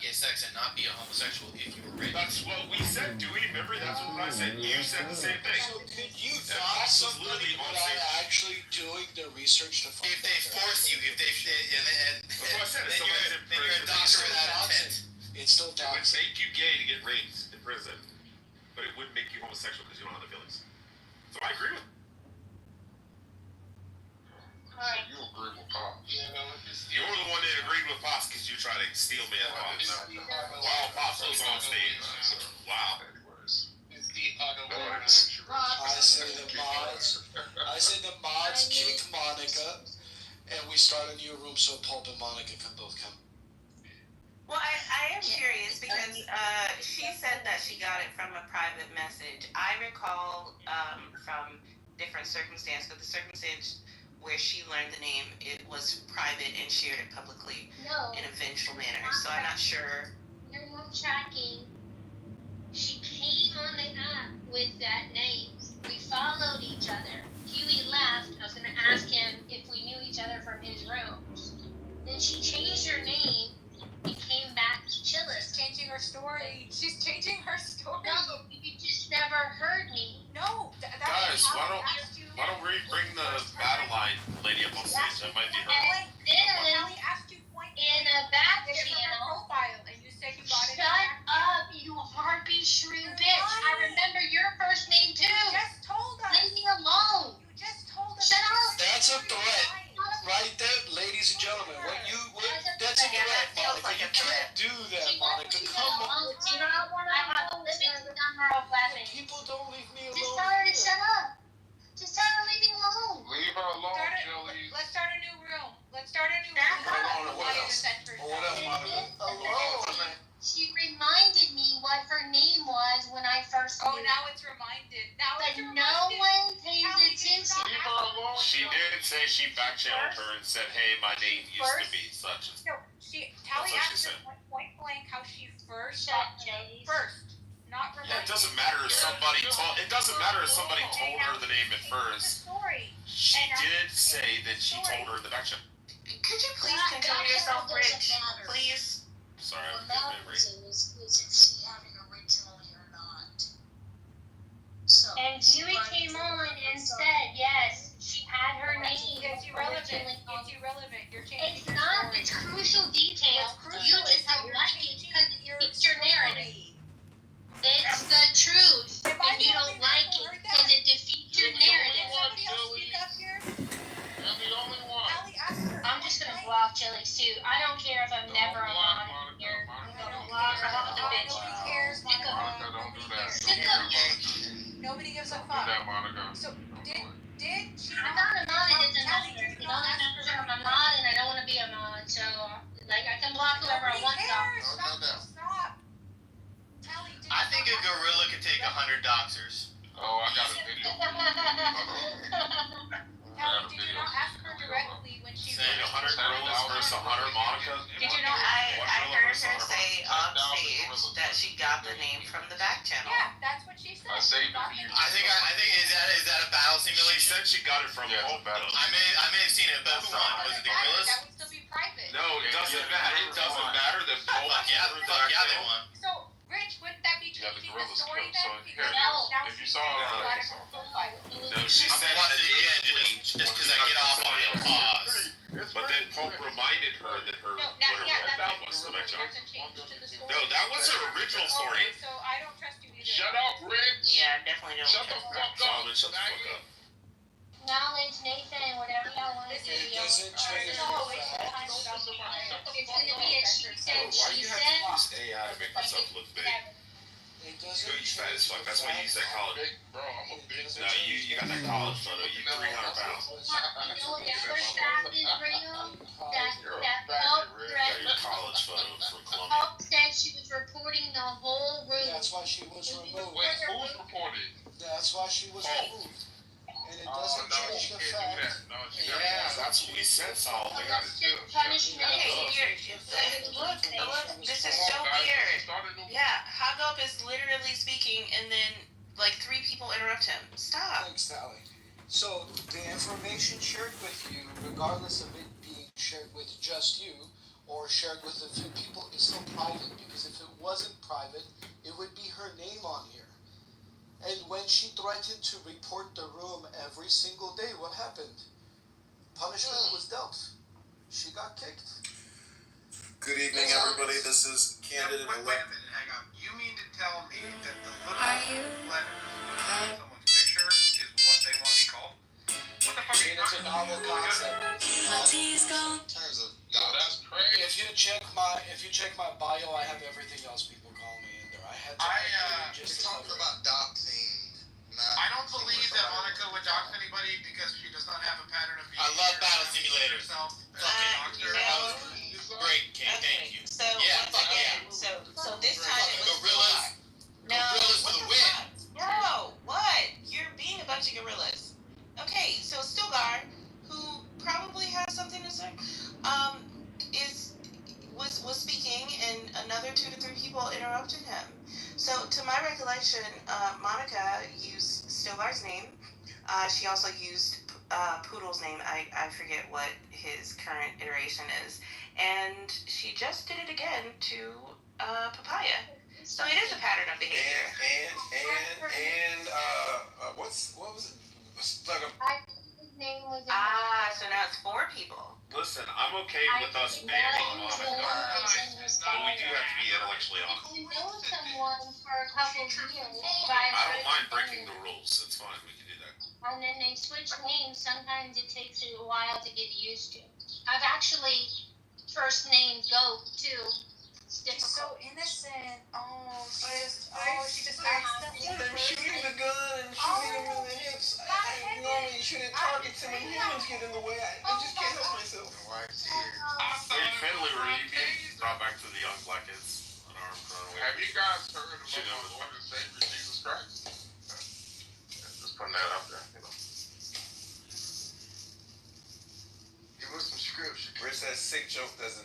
gay sex and not be a homosexual if you were raped. That's what we said, Dewey. Remember, that's what I said. You said the same thing. So could you not somebody without actually doing the research to find if they force you, if they and that's what I said. then you're a doctor without intent. It's still it would make you gay to get raped in prison, but it wouldn't make you homosexual because you don't have the feelings. So I agree with. So you agree with Pops? You're the one that agreed with Pops because you tried to steal me at Pops. Wow, Pops was on stage. Wow. Anyways. I say the mods kick Monica, and we start a new room so Pulp and Monica can both come. Well, I am curious because she said that she got it from a private message. I recall from different circumstance, but the circumstance where she learned the name, it was private and shared it publicly in a vengeful manner. So I'm not sure. You're not tracking. She came on the app with that name. We followed each other. Huey left. I was going to ask him if we knew each other from his rooms. Then she changed her name and came back to Chillis. Changing her story. She's changing her story. No, you just never heard me. No. Guys, why don't we bring the battle line lady up on stage? That might be her. And then Allie asked you point in a back channel profile, and you said you got it. Shut up, you harpy shrew bitch. I remember your first name too. You just told us. Leave me alone. You just told us. Shut up. That's a threat, right there, ladies and gentlemen. That's a threat, Monica. You can't do that, Monica. Come on. You don't want to have a living number of weapons. People don't leave me alone. Just tell her to shut up. Just tell her to leave me alone. Leave her alone, Jelly. Let's start a new room. What up, Monica? Alone. She reminded me what her name was when I first knew. Oh, now it's reminded. But no one pays attention. Leave her alone. She did say she back-channeled her and said, hey, my name used to be such and No, Tally asked her point blank how she first got the name first. Not reminded. Yeah, it doesn't matter if somebody told her the name at first. She did say that she told her in the back channel. Could you please control yourself, Rich? Please. Sorry, I have What a good memory. matters is if she had it originally or not. So, and Huey came on and said, yes, she had her name. It's irrelevant. It's irrelevant. You're changing It's not. It's crucial detail. You just don't like it because it fits your narrative. It's the truth, and you don't like it because it defeats your narrative. I'm the only one. I'm just gonna block Jelly too. I don't care if I'm never on here. I'm gonna block all the bitches. Sick of Monica, don't do that. Sick of you. Nobody gives a Don't do that, fuck. Monica. So did she? I'm not a mod. It doesn't matter. You don't have to I'm a mod, and I don't want to be a mod. So, like, I can block whoever I want. Stop. I think a gorilla could take 100 doxers. Oh, I got a video. Tally, did you not ask her directly when she? Saying 100 gorillas versus 100 Monica? Did you know I heard her say on stage that she got the name from the back channel. Yeah, that's what she said. I saved it for you. I think is that a battle She simulation? said she got it from Yeah, it's a battle. I may have seen it, but who won? Was it the gorillas? That would still be private. No, it doesn't matter. It doesn't matter that both Fuck yeah, they won. So, Rich, wouldn't that be Yeah, the changing the gorillas story killed, then? so Because here, now if you she's saw it, got you it saw from profile. No, she I'm said watching it that again just because I get off on the pause. but then Pope reminded her that her No, whatever that was that's the back channel. a change to the story. No, that was her original story. So I don't trust you either. Shut up, Rich. Yeah, definitely don't. Shut the fuck up. Solomon, shut the fuck up. Knowledge, Nathan, whatever y'all want to do. It doesn't change the fact. It's gonna be a she said, Why do she you have to said. use AI to make yourself look big? It Yo, doesn't you fat as fuck. That's why you use that college. Big, bro, I'm a big No, you got that college photo. You 300 pounds. You know what the other fact is real? That faggot, Pope Rick. You got your threatened. college photo from Columbia. Pope said she was reporting the whole room. That's why she was removed. Wait, who's reported? That's why she was removed. And it Oh, doesn't no, change she the can't do fact. that. No, she Yeah, can't. that's what we said, Saul. They got to It's do. just punishment. Look, this is so Come on, guys, weird. start a new- Yeah, Hagop is literally speaking, and then like 3 people interrupt him. Stop. Thanks, Tally. So the information shared with you, regardless of it being shared with just you, or shared with a few people is still private, because if it wasn't private, it would be her name on here. And when she threatened to report the room every single day, what happened? Punishment was dealt. She got kicked. Good evening, everybody. This is Candidate Wait a Elect. minute, hang on. You mean to tell me that the little letter with someone's picture is what they want to be called? What the fuck are you It's a talking novel concept. In terms of Yo, that's crazy. If you check my bio, I have everything else people call me in there. I had to we're just talking about doxing. I don't believe that Monica would dox anybody because she does not have a pattern of behavior. I love battle simulators. Herself as a Fucking doctor. that was great, Ken. Thank you. So Yeah, once fuck again, yeah. so this time it was Gorillas. No, Gorillas what for the the win. fuck? No, what? You're being a bunch of gorillas. Okay, so Stilgar, who probably has something to say, was speaking, and another 2 to 3 people interrupted him. So, to my recollection, Monica used Stilgar's name. She also used Poodle's name. I forget what his current iteration is, and she just did it again to Papaya. So it is a pattern of behavior. And what was it? Like His name was So now it's 4 people. Listen, I'm okay with us banning Monica, but we do have to be intellectually honest. You know someone for a couple of years. I don't mind breaking the rules. It's fine. We can do that. And then they switch names. Sometimes it takes a while to get used to. I've actually first named Goat too. It's She's so difficult. innocent. She just accidentally. shooting the gun and shooting him in the hips. Normally you shouldn't target him when humans get in the way. I just can't help myself. Wait, Finley, were you being brought back to the young black kids on our runaway? Have you guys heard about the Lord and Savior Jesus Christ? Just putting that out there, you know. Give us some scripture. Rich says sick joke is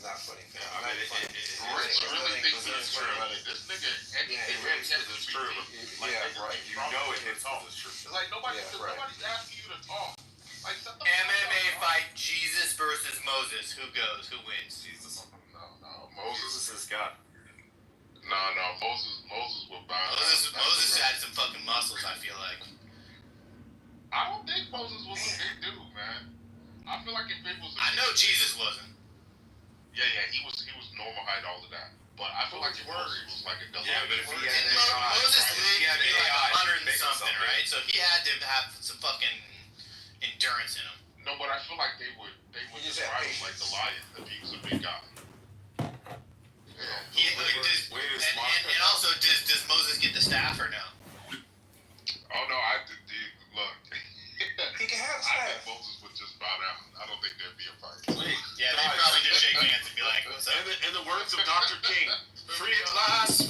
not funny. Yeah, I mean, Rich really thinks it's true. This nigga, anything It is, has to it's be true. deep. Like, Yeah, right. You know it hits all. It's true. It's like nobody's asking you to talk. Like, shut the fuck MMA up. fight Jesus versus Moses. Who goes? Who wins? Jesus. No, Moses is God. No, Moses will bow. Moses had some fucking muscles, I feel like. I don't think Moses was a big dude, man. I feel like if it was I know Jesus wasn't. Yeah, he was normal height, all of that. But I feel like if Moses was like a Yeah, but if he had AI, Moses probably. lived to be like 100 and make something, something. right? So he had to have some fucking endurance in him. No, but I feel like they would He just describe had him like Goliath if he was a big guy. Yeah. He, like, and also, does Moses get the staff or no? Oh no, look. He can have I think staff. Moses would just bow down. I don't think there'd be a fight. Yeah, they probably just shake hands and be like, what's up? In the words of Dr. King, free at last,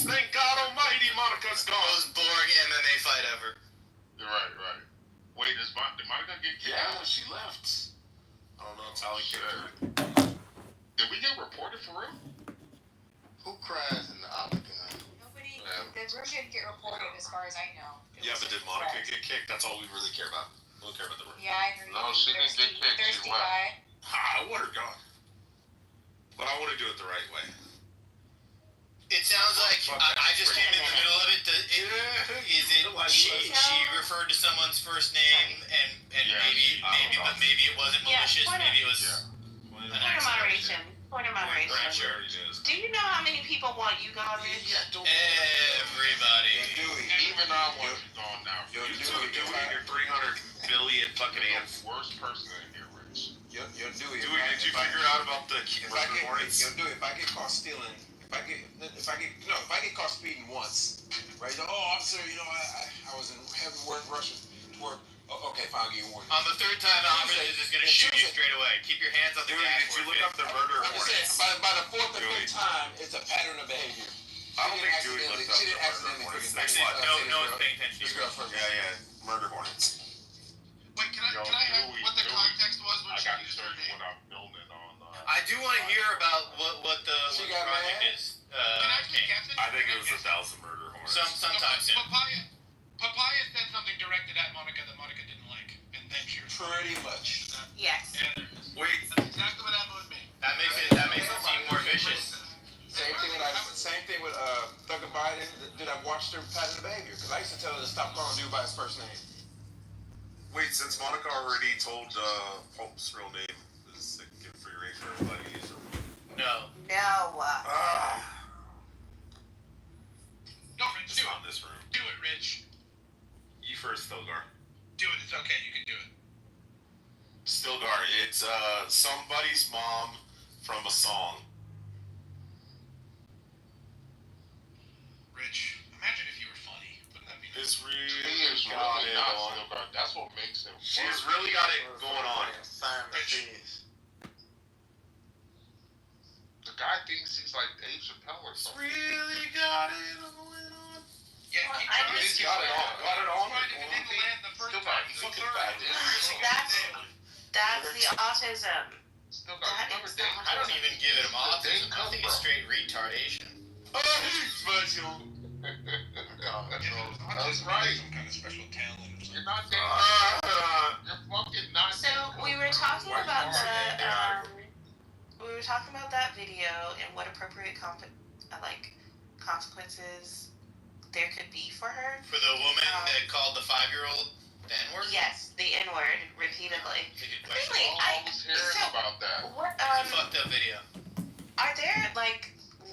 thank God Almighty, Monica's gone. Most boring MMA fight ever. Right. Wait, did Monica get kicked Yeah, out? she left. I don't know, Tally kicked her. Did we get reported for real? Who cries in the octagon? Nobody. Yeah. The room didn't get reported, as far as I know. It Yeah, was but did a Monica threat. get kicked? That's all we really care about. We don't care about the room. Yeah, I agree. No, she didn't get kicked, she Thirsty left. guy. I want her gone. But I want to do it the right way. It sounds like I just came in the middle of it. She referred to someone's first name and Yeah, maybe it wasn't Yeah, malicious. point of- Maybe it was Yeah. an Point of accident. moderation. Point of moderation. Right, sure. Do you know how many people want you gone, Rich? Everybody. Even I want you gone now. Yo, You Dewey, took Dewey, it. Your 300 billion fucking ants. The worst person in here, Rich. Yo, Dewey, Dewey, did you figure out about the murder hornets? if I get caught stealing, if I get caught speeding once, right? Officer, I was in heavy work rushing to work. Oh, okay, fine, I'll give you one. On the third time, the officer is just gonna shoot you straight away. Keep your hands on the Dewey, gas. did you look up the murder I'm just hornets? saying, by the fourth or Dewey. fifth time, it's a pattern of behavior. I don't think Dewey looked up She the didn't murder accidentally hornets. freaking Actually, No one's paying attention. This girl first. Yeah, murder hornets. Wait, can I have what the context was when I she got to used show her you name? what I'm building on. I do want to hear about what the She what the got project mad? is. Can I actually King. guess it? I think it was 1,000 murder hornets. Sometime soon. Papaya said something directed at Monica that Monica didn't like, and then she Pretty much. Yes. Yeah, there it is. Wait, That's exactly what happened with me. Because I used to tell her to stop calling dude by his first name. Wait, since Monica already told Pope's real name, is it give free reign for everybody to use it? No. No, Rich, It's do not in it. this room. Do it, Rich. You first, Stilgar. Do it. It's okay. You can do it. Stilgar, it's somebody's mom from a song. Rich, imagine if you were funny. Wouldn't that be nice? It's really He is got really it not on. Stilgar. That's what makes him. She's really got it going on. Rich. The guy thinks he's like Dave Chappelle or something. Really got it going on. Yeah, Well, he I tried. just- He's got it on. Got it on. He didn't land the first Still time. not. He's Fucking third. bad. That's the autism. Still That got. Remember is Dave? not- I don't even give it autism. I think it's Kitover. straight retardation. Oh, he's special. That's right. Some kind of special talent or You're something. not Dave. You're fucking not. So we were talking about that video and what appropriate consequences there could be for her. For the woman that called the 5-year-old the N-word? Yes, the N-word repeatedly. It's a good question. Really? I was hearing about that. What It's a fucked up video. are there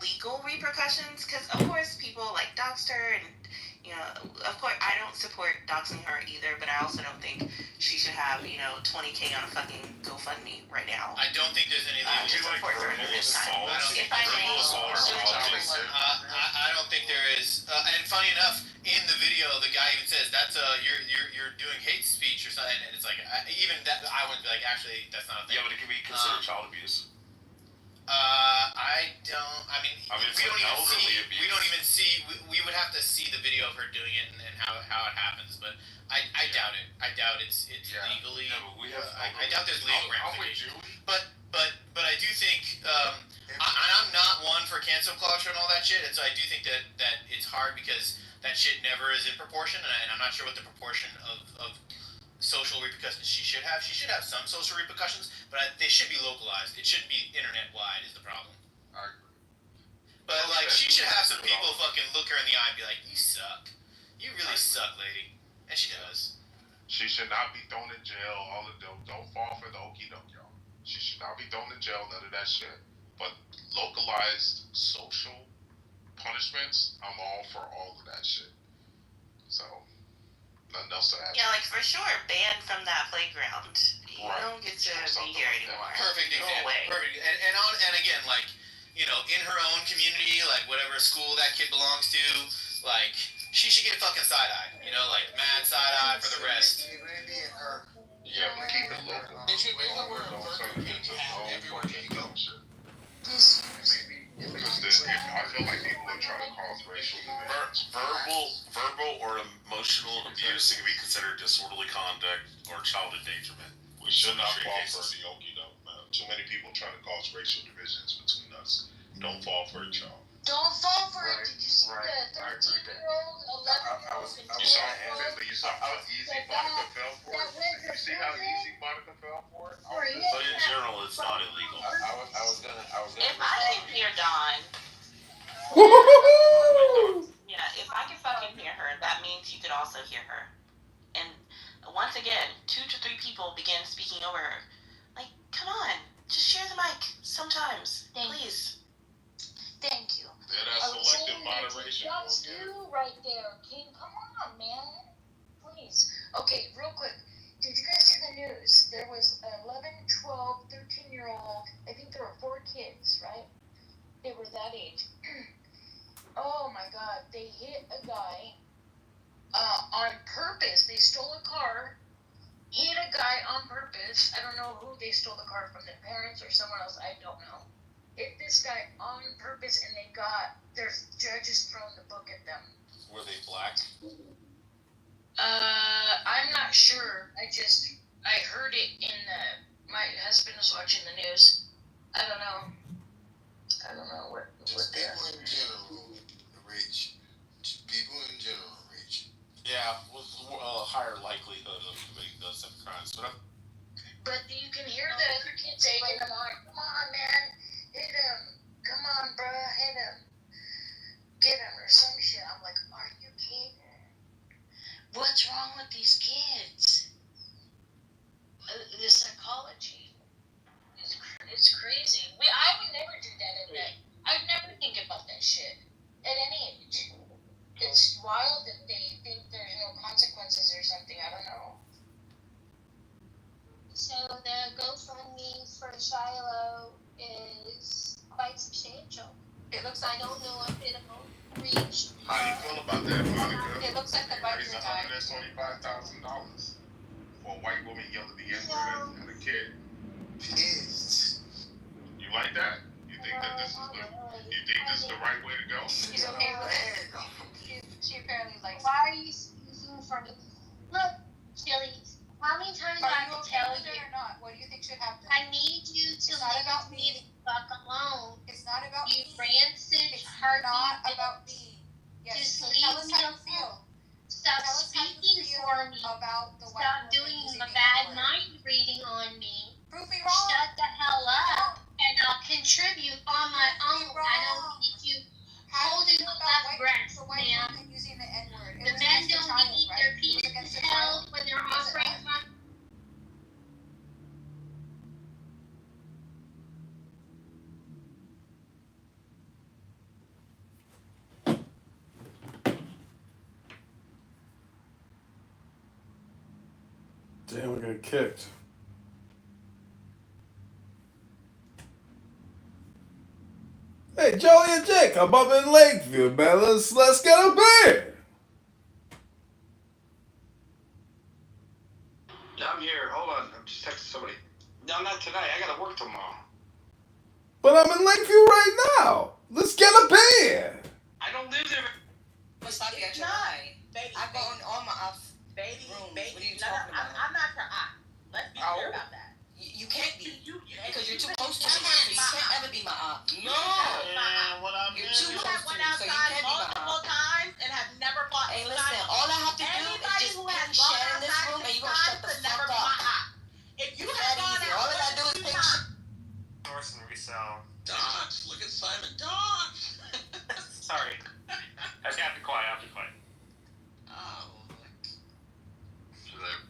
legal repercussions? Because of course people doxed her, and of course I don't support doxing her either, but I also don't think she should have $20K on a fucking GoFundMe right now. I don't think there's any To legal support her in this time. If I may, I don't think there is. And funny enough, in the video, the guy even says that's you're doing hate speech or something, and it's like even that I wouldn't be like, actually that's not a thing. Yeah, but it can be considered child abuse. I don't. I mean, it's like elderly abuse. we don't even see. We would have to see the video of her doing it and how it happens. But I doubt it. I doubt it's legally. Yeah, but we have. I doubt there's legal I'm with ramifications. you. But I do think. I'm not one for cancel culture and all that shit, and so I do think that it's hard because that shit never is in proportion, and I'm not sure what the proportion of social repercussions she should have. She should have some social repercussions, but they should be localized. It shouldn't be internet-wide is the problem. I agree. But, she should have some people fucking look her in the eye and be like, you suck. You really suck, lady. And she does. She should not be thrown in jail. Don't fall for the okie doke, y'all. She should not be thrown in jail. None of that shit. But localized social punishments, I'm all for all of that shit. So, nothing else to add. Yeah, for sure, banned from that playground. You don't get to be here anymore. Perfect Go example. away. Perfect. And again, in her own community, whatever school that kid belongs to, she should get a fucking side eye. Mad side eye for the rest. Yeah, but keep it local. They should make her wear a Don't Burger turn it King into hat no everywhere fucking you go. dumb shit. Because I feel like people are trying to cause racial divisions. Verbal or emotional abuse can be considered disorderly conduct or child endangerment. We should not fall for the okie doke, man. Too many people trying to cause racial divisions between us. Don't fall for it, y'all. Don't fall for Right, it. Did you see right. the I agree with that. 13-year-old, 11-year-old, and You saw 12-year-old? you saw how easy Monica fell for it? You see how easy Monica fell for it? For it. But in general, it's not illegal. I was gonna. If I can hear Dawn, if I can fucking hear her, that means you could also hear her. And once again, 2 to 3 people begin speaking over her. Come on, just share the mic sometimes, please. Thank you. Yeah, that's selective moderation. That's Okay. you right there, King. Come on, man. Please. Okay, real quick. Did you guys see the news? There was 11, 12, 13-year-old. I think there were 4 kids, right? They were that age. Oh my God. They hit a guy on purpose. They stole a car, hit a guy on purpose. I don't know who they stole the car from, their parents or someone else. I don't know. Hit this guy on purpose, and they got their judges thrown the book at them. Were they black? I'm not sure. I heard it in my husband was watching the news. I don't know what Just they're. people in general reach. People in general reach. Yeah, with a higher likelihood of committing those type of crimes. But you can hear the other kids saying, "Come on, man, hit him! Come on, bruh, hit him! Get him!" or some shit. I'm like, are you kidding? for Shiloh is quite substantial. It looks I don't know if it'll reach. How do you feel about that, Monica? It looks like the Raised biker died. $125,000 for a white woman yelling the N-word at a kid. Pissed. You like that? You think that this is the right way to go? She's okay with it. She apparently likes it. Why are you speaking for me? Look, Chili's. How many times do I have to tell with it you? or not? What do you think should happen? I need you to It's not leave about me me. the fuck alone. It's not about You me. rancid, It's hearty not bitch. about me. Yes. Just So leave tell us me how you alone. feel. Stop Tell us how you speaking feel for me. about the white Stop woman doing using a the bad N-word. mind reading on me. Prove me wrong. Shut the hell up, and I'll contribute on my own. Prove me I don't wrong. need you How do holding you the feel left about breast, the white ma'am. woman using the N-word? It The was men against a don't child, need right? their It was penises against a held child. when they're Was it offering not? money. Damn, we got kicked. Hey, Joey and Jake, I'm up in Lakeview, man. Let's get a beer. Yeah, I'm here. Hold on. I'm just texting somebody. No, not tonight. I gotta work tomorrow. But I'm in Lakeview right now. Let's get a beer. I don't live there. It's not It's your not. eye. Baby, I go in all my baby, rooms. baby. What are you No, talking about? I'm not your aunt. Let's be clear about that. You can't be. Because you're too close to me. So you can't ever be my aunt. No. And what I'm You're doing. too You close have to went me, so you outside can't be my multiple aunt. times and have never bought. Hey, listen. All I have to do is Anybody just who ping has gone Shannon in this outside room, and 6 you gonna shut times the could never fuck be my up. aunt. If you It's have that gone easy. out All I more gotta than do is 2 ping. times, Source and resell. Dodge. Look at Simon Dodge. Sorry. I have to be quiet. I have to be quiet. Oh.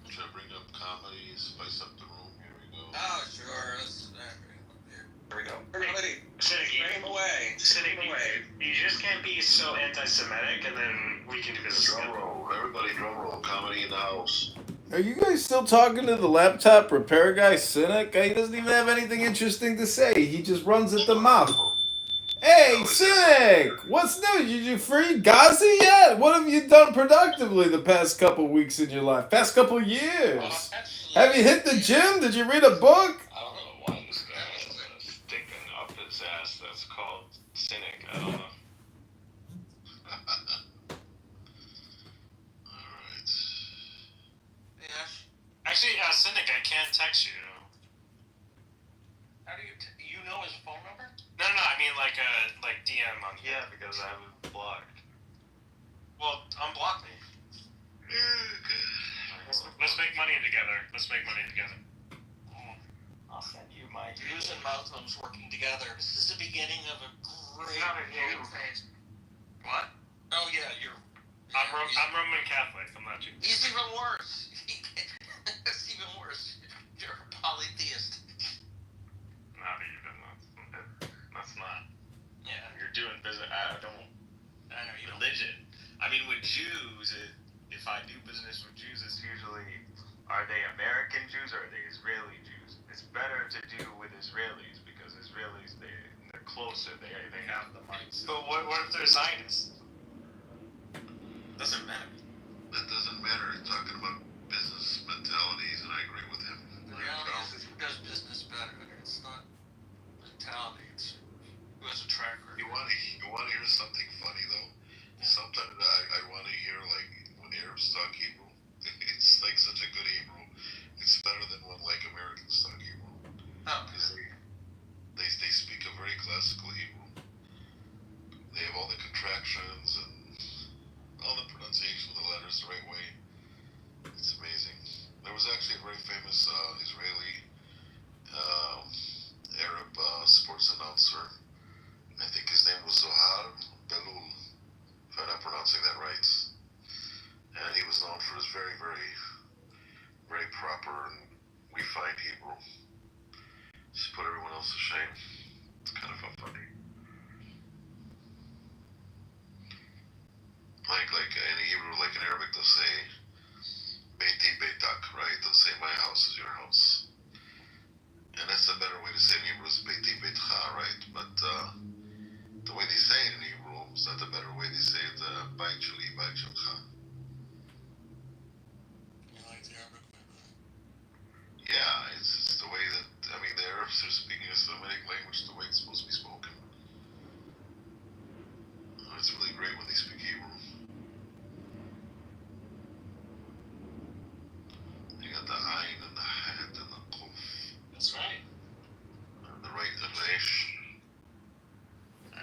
Should I bring up comedy, spice up the room? Here we go. Oh, sure. Let's bring him up here. Here we go. Hey, Cynic, Bring him away. Cynic, Bring him away. you just can't be so anti-Semitic, and then we can do business Drum together. roll, everybody drum roll, comedy in the house. Are you guys still talking to the laptop repair guy, Cynic? He doesn't even have anything interesting to say. He just runs at the mouth. Hey, Cynic! What's new? Did you free Gaza yet? What have you done productively the past couple weeks in your life? Past couple years? Have you hit the gym? Did you read a book? I don't know why this guy has a sticking up his ass that's called Cynic. I don't know. Alright. Yeah. Actually, Cynic, I can't text you. How do you you know his phone number? No, I mean like DM on. Yeah, because I was blocked. Well, unblock me. Let's make money together. I'll send you my Jews and Muslims working together. This is the beginning of a great Not a Jew. phase. What? Oh yeah, I'm Roman Catholic. I'm not Jewish. He's even worse. It's even worse. You're a polytheist. Not even. That's not. Yeah. You're doing business. I don't. I know you don't. Religion. I mean, with Jews, if I do business with Jews, it's usually, are they American Jews or are they Israeli Jews? It's better to do with Israelis because Israelis, they're closer. They have the mindset. But what if they're Zionists? Doesn't matter. That doesn't matter. He's talking about business mentalities, and I agree with him. The reality is who does business better. It's not mentality. It's who has a track record. You want to hear something funny though? Sometimes I want to hear like when Arabs talk Hebrew. It's like such a good Hebrew. It's better than when like Americans talk Hebrew. Oh, Because they speak a very classical Hebrew. They have all the contractions and all the pronunciation of the letters the right way. It's amazing. There was actually a very famous Israeli Arab sports announcer. I think his name was Zohar Belul, if I'm not pronouncing that right. And he was known for his very, very, very proper and refined Hebrew. Just put everyone else to shame. It's kind of funny. Like in Hebrew, like in Arabic, they'll say Beiti Beitak, right? They'll say my house is your house. And that's a better way to right? But the way they say it in Hebrew is not the better way they say it. Bait sheli, bait shelcha. You like the Arabic way? Yeah, it's the way that, I mean, the Arabs are speaking a Semitic language the way it's supposed to be spoken. It's really great when they speak Hebrew. They got the ayin and the het and the kuf. That's right. And the right and resh. I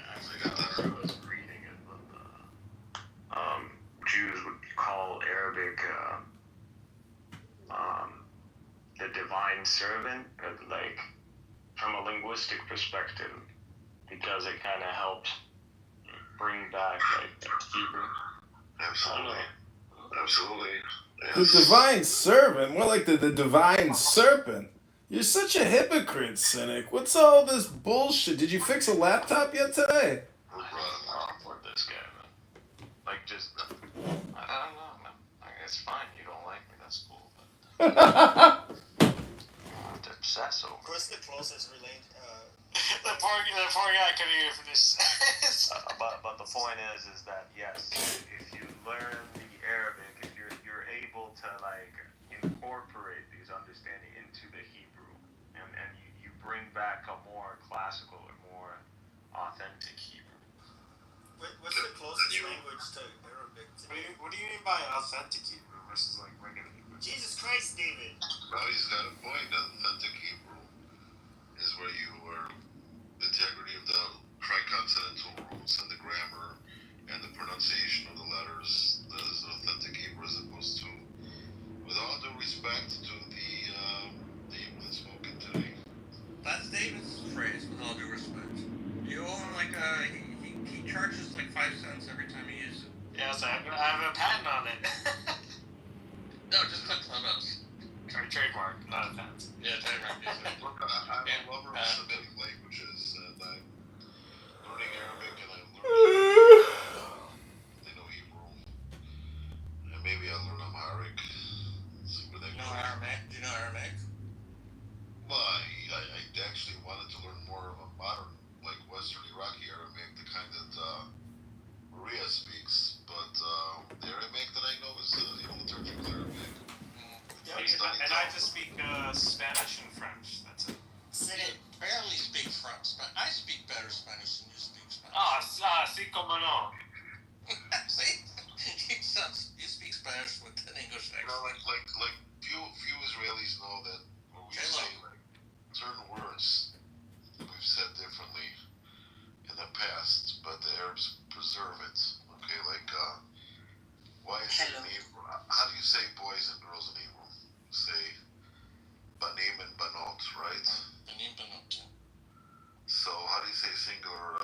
was reading it, but Jews would call Arabic the divine servant, like from a linguistic perspective, because it kind of helps bring back like Hebrew. Absolutely. Absolutely. The Yes. divine servant, more like the divine serpent. You're such a hypocrite, cynic. What's all this bullshit? Did you fix a laptop yet today? For this guy, man. Like, just, I don't know, man. Like, it's fine. You don't like me. That's cool. But to obsess over. What's the closest related? The poor guy couldn't even finish. But the point is that yes, if you learn the Arabic, if you're able to like incorporate these understanding into the Hebrew, and you bring back a more classical or more authentic Hebrew. What's the closest language to Arabic today? What do you mean by authentic Hebrew versus like regular Hebrew? Jesus Christ, David! Well, he's got a point. Authentic Hebrew is where you are integrity of the triconsonantal roots and the grammar and the pronunciation of the letters. That is authentic Hebrew as opposed to, with all due respect to the Hebrew that's spoken today. That's David's phrase, with all due respect. You owe him like he charges like 5 cents every time he uses it. Yes, I have a patent on it. No, just click Clubhouse. Trademark, not a patent. Yeah, trademark. Look, I'm a lover of Semitic languages, and I'm learning Arabic, and I'm learning they know Hebrew, and maybe I'll learn Amharic. See where that You know goes. Aramaic? Do you know Aramaic? Well, I actually wanted to learn more of a modern, like Western Iraqi Aramaic, the kind that Maria speaks, but the Aramaic that I know is the liturgical Aramaic. And I just speak Spanish and French. That's it. Cynic barely speak French. I speak better Spanish than you speak Spanish. Sí, como no. See? You speak Spanish with an English accent. You know, like few Israelis know that when we say like certain words that we've said differently in the past, but the Arabs preserve it. Okay, like why is it in Hebrew? How do you say boys and girls in Hebrew? Say banim and banot, right? Banim banot. So how do you say singular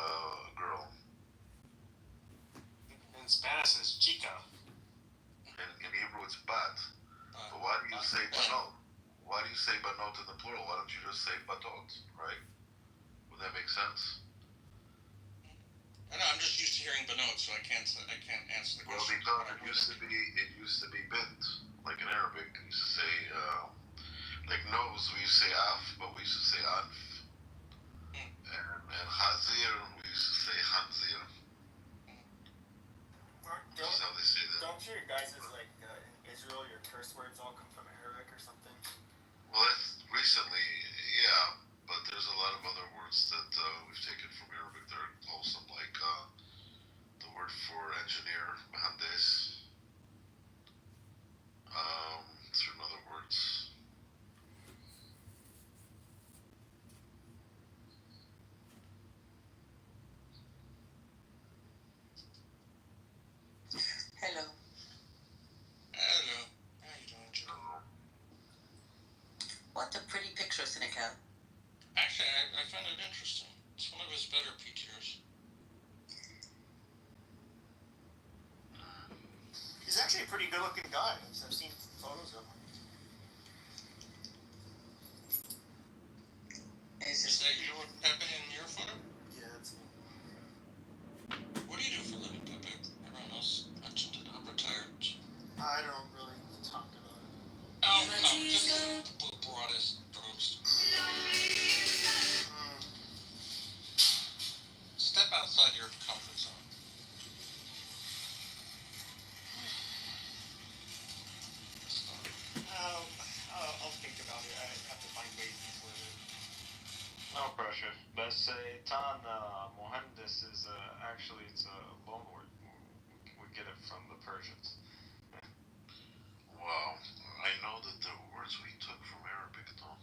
girl? In Spanish, it's chica. In Hebrew, it's bat. But why do you say banot? Why do you say banot in the plural? Why don't you just say batot, right? Would that make sense? I know, I'm just used to hearing banot, so I can't answer the question. Well, because it used to be bint, like in Arabic. We used to say, like nose, we used to say af, but we used to say anf. And hazir, we used to say hanzir. That's how they say that. Don't your guys' like in Israel, your curse words all come from Arabic or something? Well, that's recently, yeah, but there's a lot of other words that we've taken from Arabic that are wholesome, like the word for engineer, mahandes. Certain other words. Hello. Hello. How you doing, Joe? What a pretty picture Cynic had. Actually, I found it interesting. It's one of his better pictures. He's actually a pretty good-looking guy. I've seen photos of him. Is that you and Pepe in your photo? Yeah, that's me. What do you do for a living, Pepe? Everyone else mentioned it. I'm retired. I don't really talk about it. Oh, no, just the broadest strokes. Russia. بس Tan Mohandas is actually it's a loan word. We get it from the Persians. Wow. I know that the words we took from Arabic, though.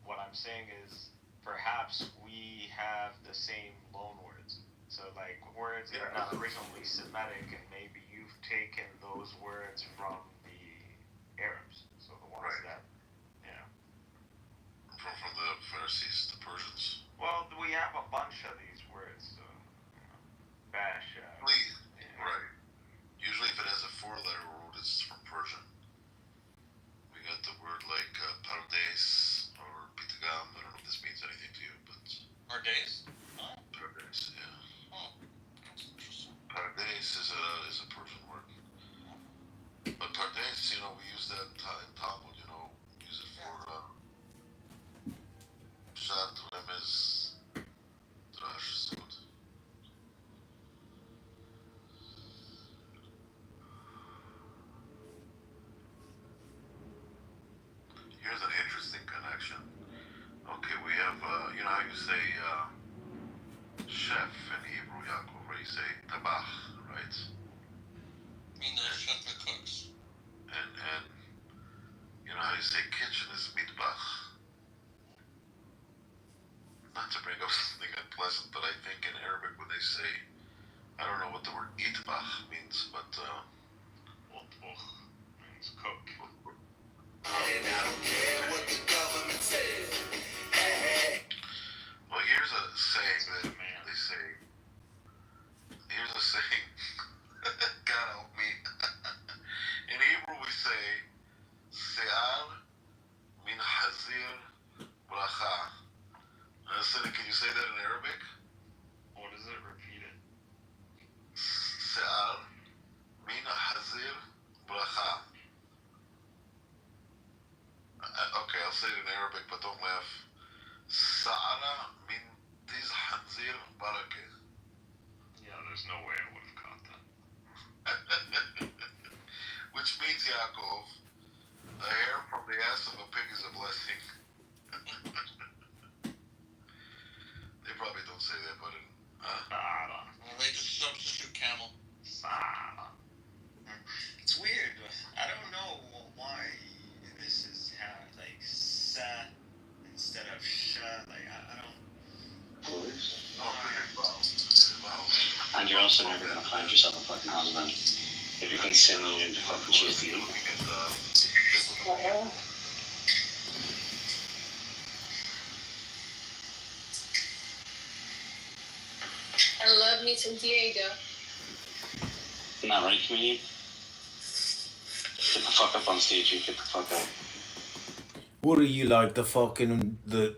What I'm saying is perhaps we have the same loan words. So like words that are not originally Semitic, and maybe you've taken those words from the Arabs. So the ones that, From the Pharisees, the Persians. Well, we have a bunch of these words. Bash. Right. Usually, if it has a four-letter word, it's from Persian. We got the word like pardes or pitagam. I don't know if this means anything to you, but Pardes? Pardes, yeah. Oh, that's interesting. Pardes is a Persian word. But pardes, we use that in Talmud. Use it for Pshat, Remez, Drash, Sud. Here's an interesting connection. Okay, we have, how you say chef in Hebrew, Yaakov, where you say tabach, right? I mean, the chef that cooks. And how you say kitchen is mitbach. Not to bring up something unpleasant, but I think in Arabic when they say, I don't know what the word itbach means, but means cook. And I don't care what the government says. Well, here's a saying that they say. Here's a saying. God help me. In Hebrew we say, Se'ar min hazir bracha. Can you say that in Arabic? What is it? Repeat it. Se'ar min hazir bracha. Okay, I'll say it in Arabic, but don't laugh. Sa'ara min tiz hanzir barakeh. Yeah, there's no way I would have caught that. Which means, Yaakov, a hair from the ass of a pig is a blessing. They probably don't say that, but Well, they just substitute camel. It's weird. I don't know why this is like sa instead of sha. Like I don't. And you're also never gonna find yourself a fucking husband if you continue to fucking chase the ego. I love me some Diego. Isn't that right, comedian? Get the fuck up on stage and get the fuck out. What are you like, the fucking the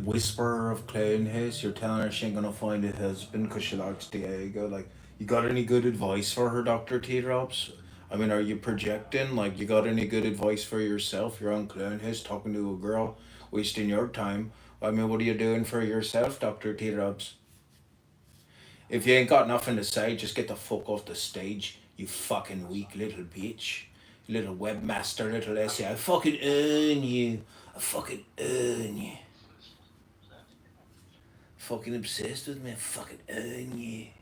whisperer of Clownhouse? You're telling her she ain't gonna find a husband because she likes Diego. Like, you got any good advice for her, Dr. T-Drops? I mean, are you projecting? Like, you got any good advice for yourself? You're on Clownhouse talking to a girl, wasting your time. I mean, what are you doing for yourself, Dr. T-Drops? If you ain't got nothing to say, just get the fuck off the stage, you fucking weak little bitch. Little webmaster, little essay. I fucking earn you. I fucking earn you. Fucking obsessed with me. I fucking earn you.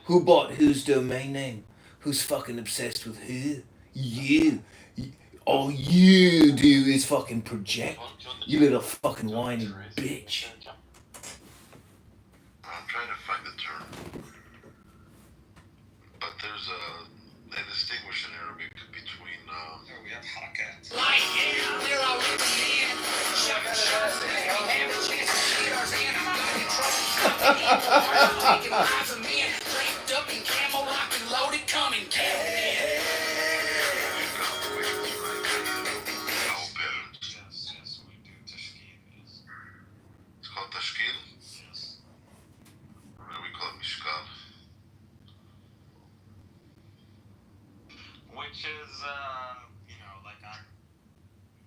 Who bought whose domain name? Who's fucking obsessed with who? You. All you do is fucking project. You little fucking whiny bitch. I'm trying to find the term. But there's they distinguish in Arabic between we have harakat. Like, yeah, we're all with the men. Shut up, have a chance to see our hand. I'm not in trouble. Taking lives of men. Draped up in camel rock and loaded, coming camel men. Yes, we do tashkil. Yes. It's called tashkil? Yes. Or we call it mishkal. Which is, like I'm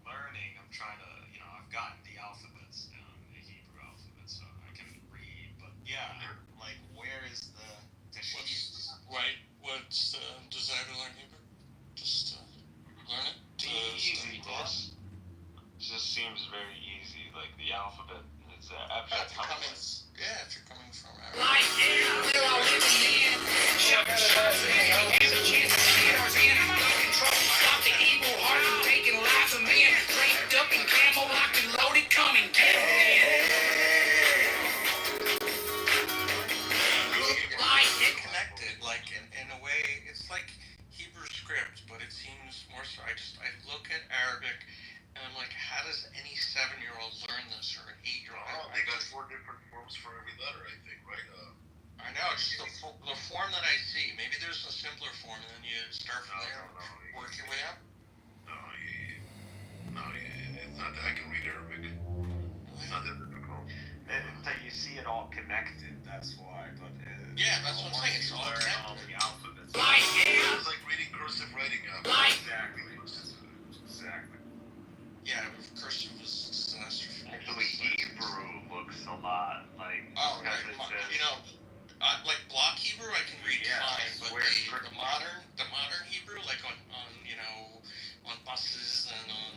learning. I'm trying to, I've gotten the alphabets down, the Hebrew alphabet, so I can read. But yeah, like where is is very easy. Like the alphabet is If abject you're coming, complex. yeah, if you're coming from Africa. Like, yeah, we're all living in. Shuffle, shuffle, and has a chance to see ours in. Control, stop the evil heart from taking lives of men. Draped up in camo, locked and loaded, come and get it. Get connected, like in a way, it's like Hebrew script, but it seems more so. I look at Arabic, and I'm like, how does any 7-year-old learn this or an 8-year-old? Oh, they got 4 different forms for every letter, I think, right? I know, just the form that I see. Maybe there's a simpler form, and then you start from there, work your way up. It's not that I can read Arabic. It's not that difficult. That you see it all connected. That's why. But yeah, that's what I'm saying. It's all connected. All the alphabets. Like, yeah. It's like reading cursive writing. Exactly. Exactly. Yeah, cursive is disaster. Actually, Hebrew looks a lot like. Oh, right. Like block Hebrew, I can read fine, but the modern Hebrew, like on buses and on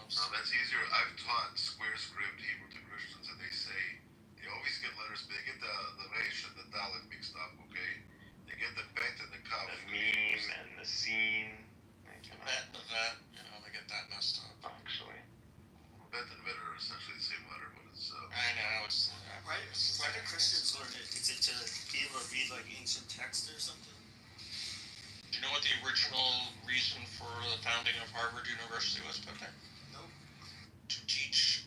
No, that's easier. I've taught square script Hebrew to Christians, and they say they always get letters. They get the resh and the dalet mixed up. Okay, they get the bet and the kaf. The meme and the scene. The bet and the vet, they get that messed up. Actually. Bet and vet are essentially the same letter, but it's. I know it's. Why do Christians learn it? Is it to be able to read like ancient text or something? Do you know what the original reason for the founding of Harvard University was, Pepe? Nope. To teach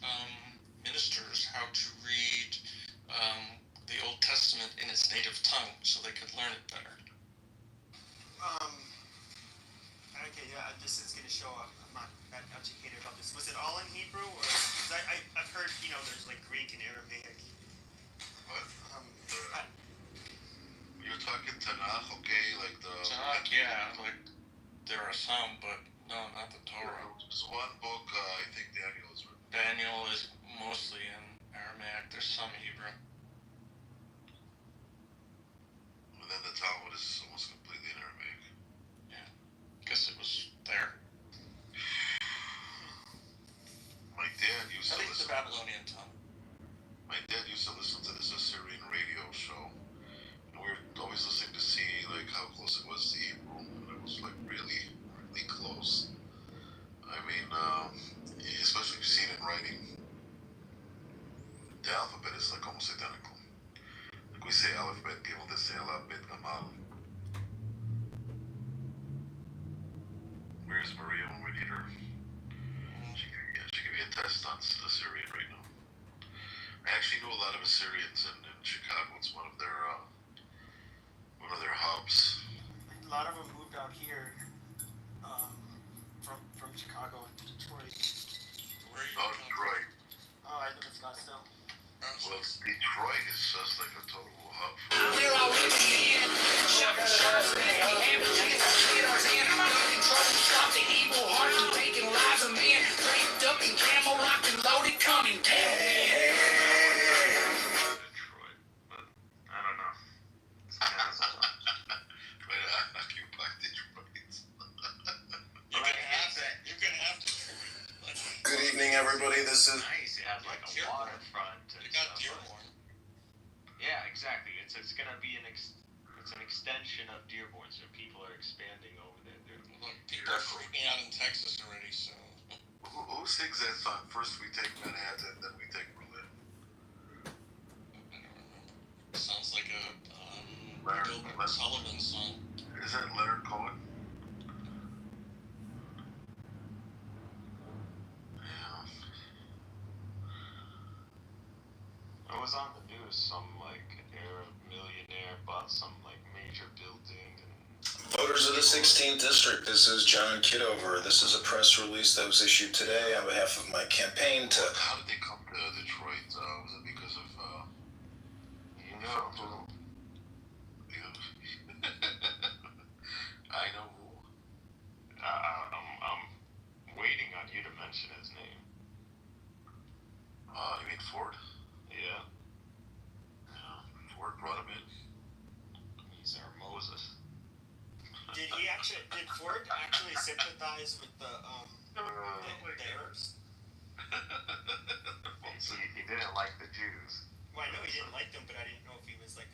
ministers how to read the Old Testament in its native tongue, so they could learn it better. Okay, yeah, this is gonna show up. I'm not that educated about this. Was it all in Hebrew, or? Cause I've heard there's like Greek and Aramaic. What? You're talking Tanakh, okay? Like the. Tanakh, yeah, like there are some, but no, not the Torah. There's one book, I think Daniel is written. Daniel is mostly in Aramaic. There's some Hebrew. And then the Talmud is almost completely in Aramaic. Yeah, because it was there. My dad used to listen. The Babylonian tongue. My dad used to listen to this Assyrian radio show. And we were always listening to see like how close it was to Hebrew, and it was like really, really close. I mean, especially if you see it in writing. The alphabet is like almost identical. Like we say alphabet, people that say alphabet gamal. Where's Maria when we need her? She can be a test on Assyrian right now. I actually know a lot of Assyrians in Chicago. It's one of their hubs. A lot of them moved out here from Chicago to Detroit. Where are you? Oh, Detroit. Oh, I live in Scottsdale. Well, Detroit is just like a total hub. We're all living in. Shuffle, shuffle, and have a chance to see ours in. Control, stop the evil heart from taking lives of men. Draped up in camo, locked and loaded, come and get it. Detroit, but I don't know. It's kind of Right, occupy Detroit. You're gonna have to. Good evening, everybody. This is. nice. It has like a waterfront. They got Dearborn. Yeah, exactly. It's gonna be it's an extension of Dearborn, so people are expanding over there. Look, people are freaking out in Texas already, so. Who sings that song? First we take Manhattan, then we take Berlin. I don't remember. Sounds like a Leonard Sullivan song. Is that Leonard Cohen? Yeah. It was on the news. Some like Arab millionaire bought some like major building. Voters of the 16th District, this is John Kitover. This is a press release that was issued today on behalf of my campaign to... How did they come to Detroit? Was it because of, You know who? I know who. I'm waiting on you to mention his name. You mean Ford? Yeah. Ford brought him in. He's our Moses. Did Ford actually sympathize with the Arabs? like the Jews. Well, I know he didn't like them, but I didn't know if he was like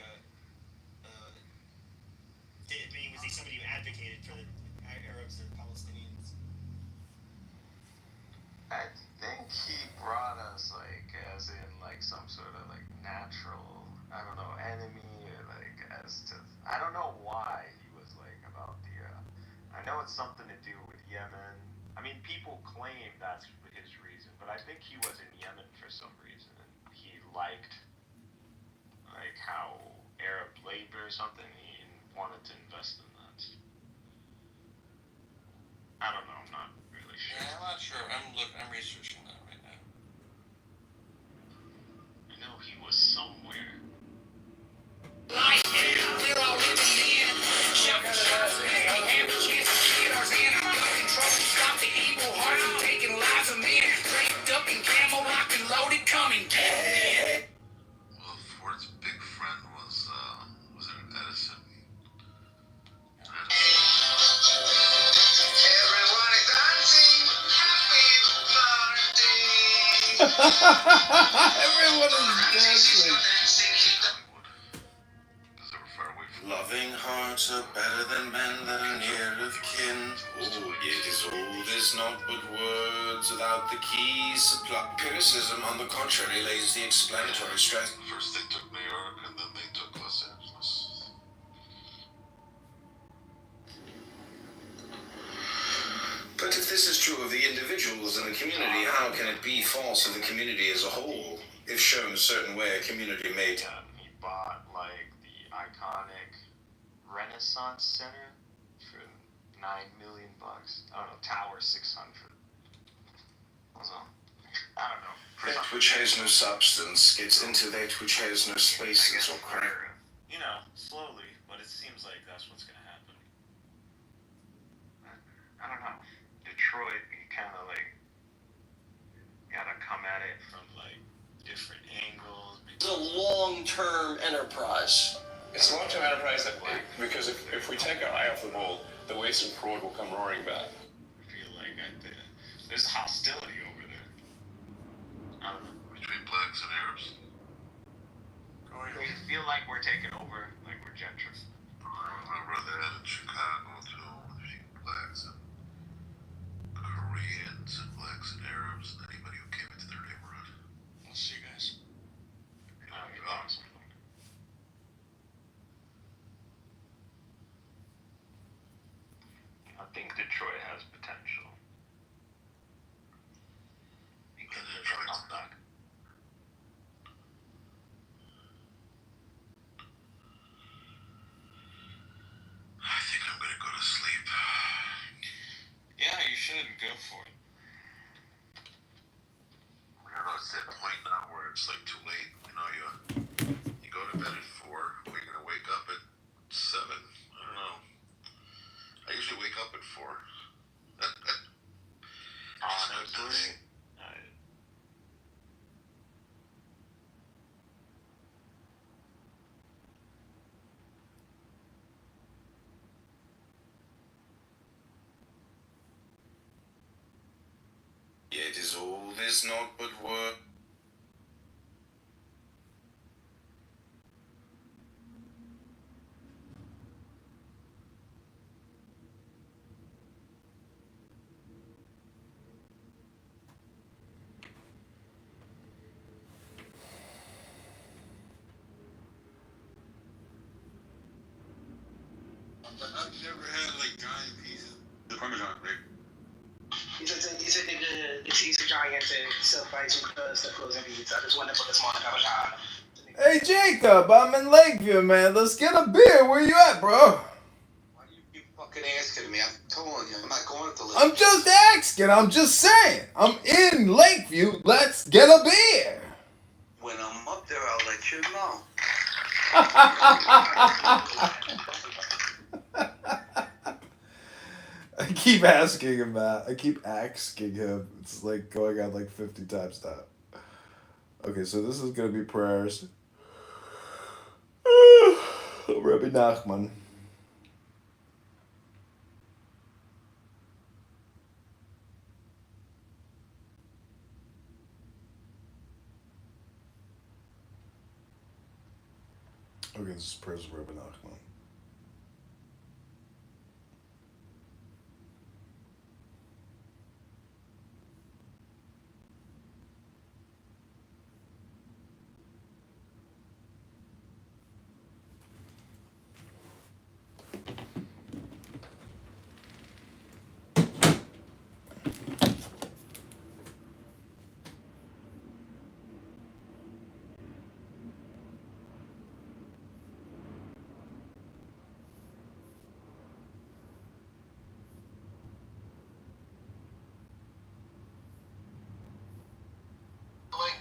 was he somebody who advocated for the Arabs or Palestinians? I think he brought us like as in like some sort of like natural, I don't know, enemy or like as to, I don't know why he was like about the I know it's something to do with Yemen. I mean, people claim that's his reason, but I think he was in Yemen for some reason. He liked like how Arab labor or something, he wanted to invest in that. I don't know, I'm not really sure. Yeah, I'm not sure. I'm researching that right now. I know he was somewhere. Life, we're all living in. Shouting shots, we have a chance to get ours in. I'm in trouble, stop the evil heart from taking lives of men. Draped up in camel, locked and loaded, coming, get 'em in. Well, Ford's big friend was it Edison? Everyone is dancing, happy birthday. Everyone is dancing. Loving hearts are better than men that are near of kin. Oh, yet is all is not but words without the keys supply. Criticism, on the contrary, lays the explanatory stress. First they took New York, and then they took Los Angeles. But if this is true of the individuals in the community, how can it be false of the community as a whole? If shown a certain way, a community may... He bought like the iconic Renaissance Center for $9 million. I don't know, Tower 600. So, I don't know. That which has no substance gets into that which has no spaces or crack. You know, slowly, but it seems like that's what's gonna happen. I don't know. Detroit, you kind of like gotta come at it from like different angles. It's a long-term enterprise. It's a long-term enterprise because if we take our eye off the ball, the waste and fraud will come roaring back. I feel like there's hostility over there. I don't know. Between blacks and Arabs? We feel like we're taking over, like we're gentrifying. I'd rather have in Chicago too, between blacks and Koreans and blacks and Arabs and anybody who came into their neighborhood. We'll see, guys. That'd be awesome. I think Detroit has potential. Because there's a knock. I think I'm gonna go to sleep. Yeah, you should go for it. I don't know, it's that point now where it's like too late. You know, you go to bed at 4, but you're gonna wake up at 7. I don't know. I usually wake up at 4. Honestly, Yet is all is not but word. I've never had like giant pieces. The Parmesan, right? It's gigantic surprise because the frozen pizza. I just want to put a small avocado. Hey Jacob, I'm in Lakeview, man. Let's get a beer. Where you at, bro? Why do you keep fucking asking me? I'm telling you, I'm not going to Lakeview. I'm just asking. I'm just saying. I'm in Lakeview. Let's get a beer. When I'm up there, I'll let you know. I keep asking him that. I keep asking him. It's like going on like 50 times now. Okay, so this is gonna be prayers. Rabbi Nachman. Okay, this is prayers of Rabbi Nachman.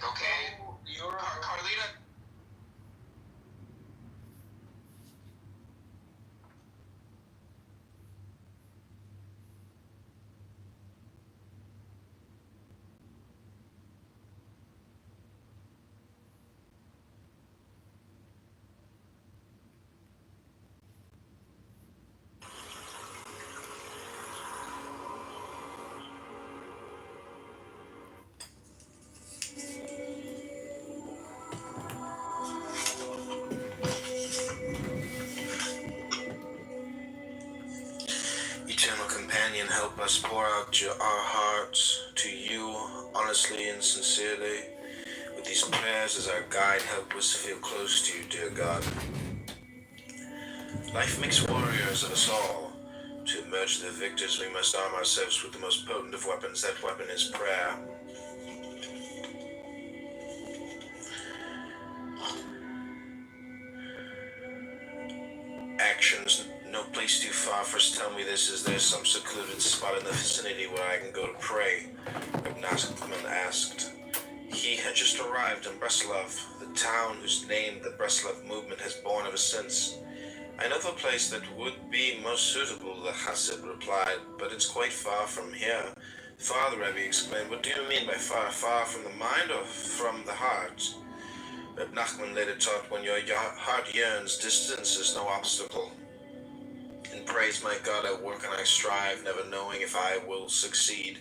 Okay, Carlita. Eternal companion, help us pour out our hearts to you honestly and sincerely. With these prayers as our guide, help us feel close to you, dear God. Life makes warriors of us all. To emerge the victors, we must arm ourselves with the most potent of weapons. That weapon is prayer. Actions, no place too far for us. Tell me this, is there some secluded spot in the vicinity where I can go to pray? Congressman asked. He had just arrived in Breslov, the town whose name the Breslov movement has borne ever since. I know of a place that would be most suitable, the Hasid replied, but it's quite far from here. Father Rebbe explained, what do you mean by far? Far from the mind or from the heart? Reb Nachman later taught, when your heart yearns, distance is no obstacle. In praise, my God, I work and I strive, never knowing if I will succeed.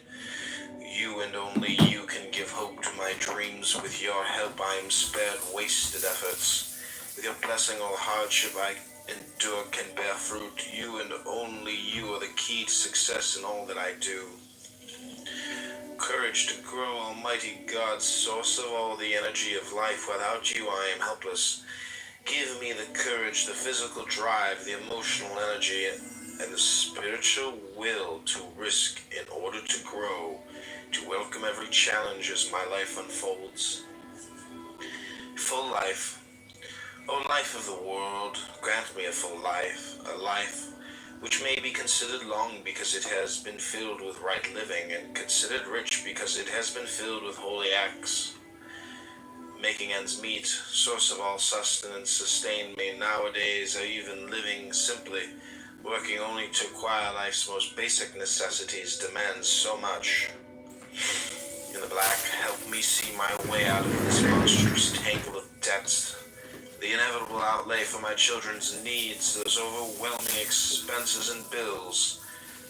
You and only you can give hope to my dreams. With your help I am spared wasted efforts. With your blessing all hardship I endure can bear fruit. You and only you are the key to success in all that I do. Courage to grow, Almighty God, source of all the energy of life. Without you I am helpless. Give me the courage, the physical drive, the emotional energy, and the spiritual will to risk in order to grow, to welcome every challenge as my life unfolds. Full life. O life of the world, grant me a full life, a life which may be considered long because it has been filled with right living, and considered rich because it has been filled with holy acts. Making ends meet, source of all sustenance, sustain me nowadays, or even living simply, working only to acquire life's most basic necessities, demands so much. In the black, help me see my way out of this monstrous tangle of debts, the inevitable outlay for my children's needs, those overwhelming expenses and bills,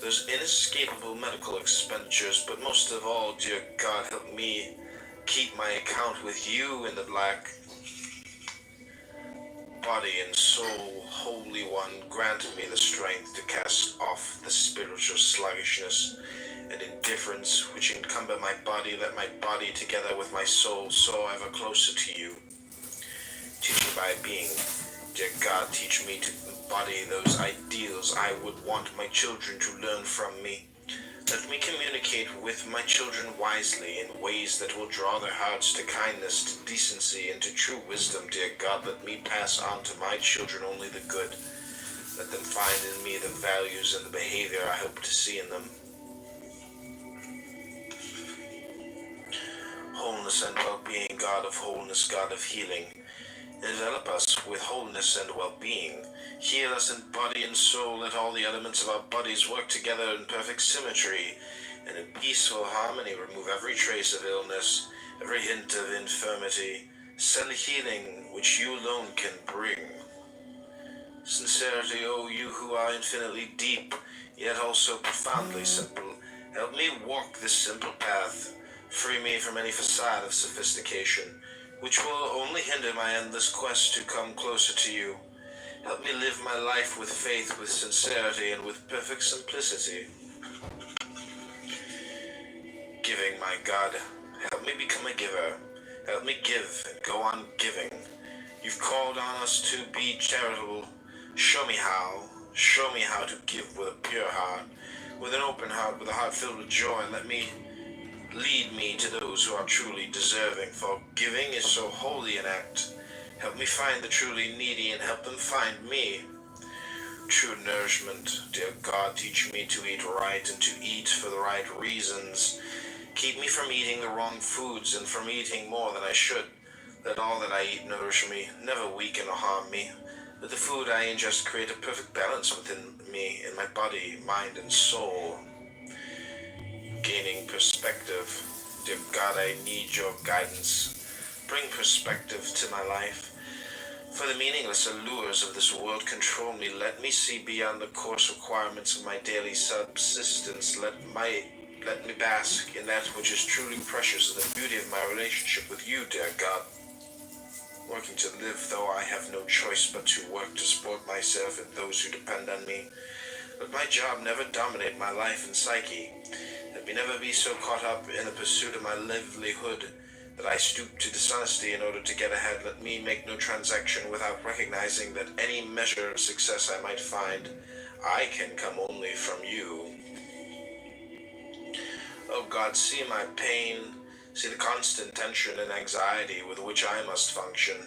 those inescapable medical expenditures, but most of all, dear God, help me keep my account with you in the black. Body and soul, Holy One, grant me the strength to cast off the spiritual sluggishness and indifference which encumber my body. Let my body, together with my soul, soar ever closer to you. Teach me by being. Dear God, teach me to embody those ideals I would want my children to learn from me. Let me communicate with my children wisely in ways that will draw their hearts to kindness, to decency, and to true wisdom. Dear God, let me pass on to my children only the good. Let them find in me the values and the behavior I hope to see in them. Wholeness and well-being, God of wholeness, God of healing. Envelop us with wholeness and well-being. Heal us in body and soul. Let all the elements of our bodies work together in perfect symmetry and in peaceful harmony. Remove every trace of illness, every hint of infirmity. Send healing which you alone can bring. Sincerity, O you who are infinitely deep, yet also profoundly simple. Help me walk this simple path. Free me from any facade of sophistication. which will only hinder my endless quest to come closer to you. Help me live my life with faith, with sincerity, and with perfect simplicity. Giving, my God, help me become a giver. Help me give and go on giving. You've called on us to be charitable. Show me how. Show me how to give with a pure heart, with an open heart, with a heart filled with joy. Lead me to those who are truly deserving, for giving is so holy an act. Help me find the truly needy and help them find me. True nourishment, dear God, teach me to eat right and to eat for the right reasons. Keep me from eating the wrong foods and from eating more than I should. Let all that I eat nourish me, never weaken or harm me. Let the food I ingest create a perfect balance within me, in my body, mind, and soul. Gaining perspective. Dear God, I need your guidance. Bring perspective to my life. For the meaningless allures of this world control me. Let me see beyond the coarse requirements of my daily subsistence. Let me bask in that which is truly precious, in the beauty of my relationship with you, dear God. Working to live, though I have no choice but to work to support myself and those who depend on me. Let my job never dominate my life and psyche. Let me never be so caught up in the pursuit of my livelihood that I stoop to dishonesty in order to get ahead. Let me make no transaction without recognizing that any measure of success I might find, I can come only from you. Oh God, see my pain, see the constant tension and anxiety with which I must function,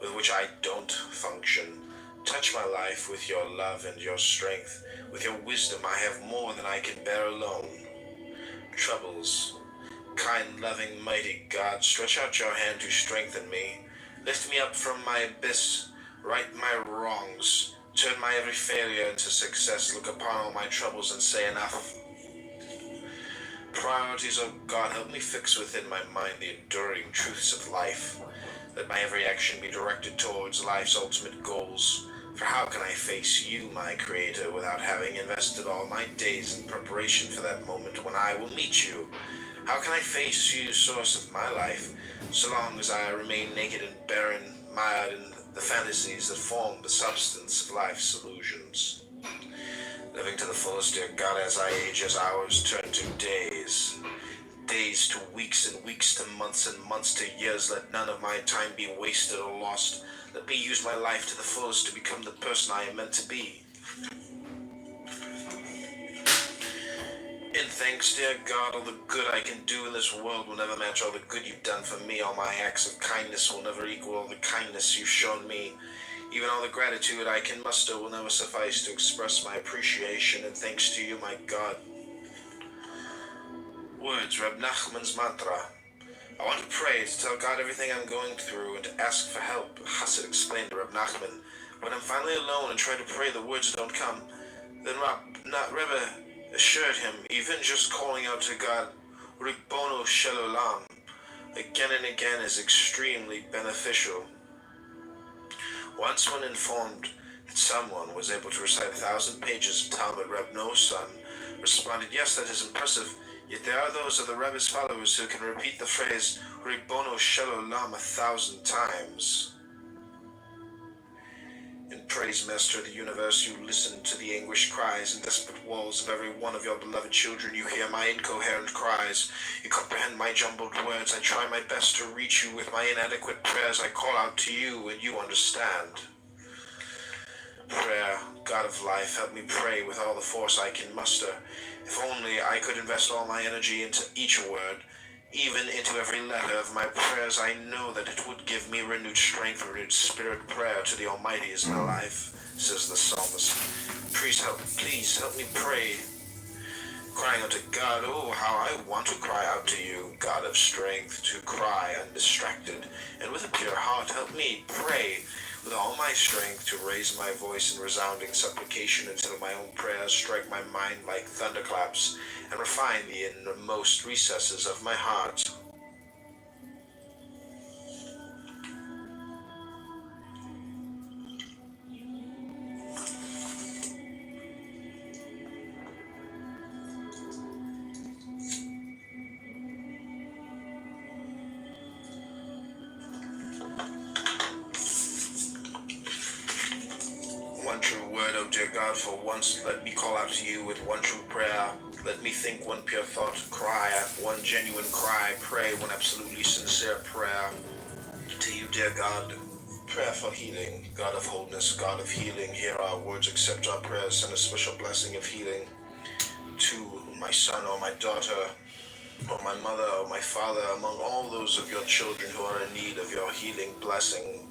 with which I don't function. Touch my life with your love and your strength. With your wisdom I have more than I can bear alone. Troubles. Kind, loving, mighty God, stretch out your hand to strengthen me. Lift me up from my abyss, right my wrongs, turn my every failure into success. Look upon all my troubles and say enough. Priorities, oh God, help me fix within my mind the enduring truths of life. Let my every action be directed towards life's ultimate goals. For how can I face you, my Creator, without having invested all my days in preparation for that moment when I will meet you? How can I face you, source of my life, so long as I remain naked and barren, mired in the fantasies that form the substance of life's illusions? Living to the fullest, dear God, as I age, as hours turn to days. Days to weeks and weeks to months and months to years. Let none of my time be wasted or lost. Let me use my life to the fullest to become the person I am meant to be. In thanks, dear God, all the good I can do in this world will never match all the good you've done for me. All my acts of kindness will never equal all the kindness you've shown me. Even all the gratitude I can muster will never suffice to express my appreciation and thanks to you, my God. Words, Reb Nachman's mantra. I want to pray, to tell God everything I'm going through, and to ask for help. Chassid explained to Reb Nachman. When I'm finally alone and try to pray, the words don't come. Then Rebbe assured him, even just calling out to God, Ribbono Shel Olam, again and again is extremely beneficial. Once when informed that someone was able to recite 1,000 pages of Talmud, Reb Noah's son responded, yes, that is impressive, yet there are those of the Rebbe's followers who can repeat the phrase Ribbono Shel Olam 1,000 times. In praise, Master of the universe, you listen to the anguished cries and desperate wails of every one of your beloved children. You hear my incoherent cries. You comprehend my jumbled words. I try my best to reach you with my inadequate prayers. I call out to you, and you understand. Prayer, God of life, help me pray with all the force I can muster. If only I could invest all my energy into each word, even into every letter of my prayers. I know that it would give me renewed strength, renewed spirit. Prayer to the Almighty is my life, says the psalmist. Please help me pray. Crying out to God, oh, how I want to cry out to you, God of strength, to cry undistracted, and with a pure heart help me pray with all my strength to raise my voice in resounding supplication until my own prayers strike my mind like thunderclaps and refine the innermost recesses of my heart. dear God, for once let me call out to you with one true prayer. Let me think one pure thought, cry one genuine cry, pray one absolutely sincere prayer. To you, dear God, prayer for healing, God of wholeness, God of healing, hear our words, accept our prayers, send a special blessing of healing to my son or my daughter, or my mother or my father, among all those of your children who are in need of your healing blessing.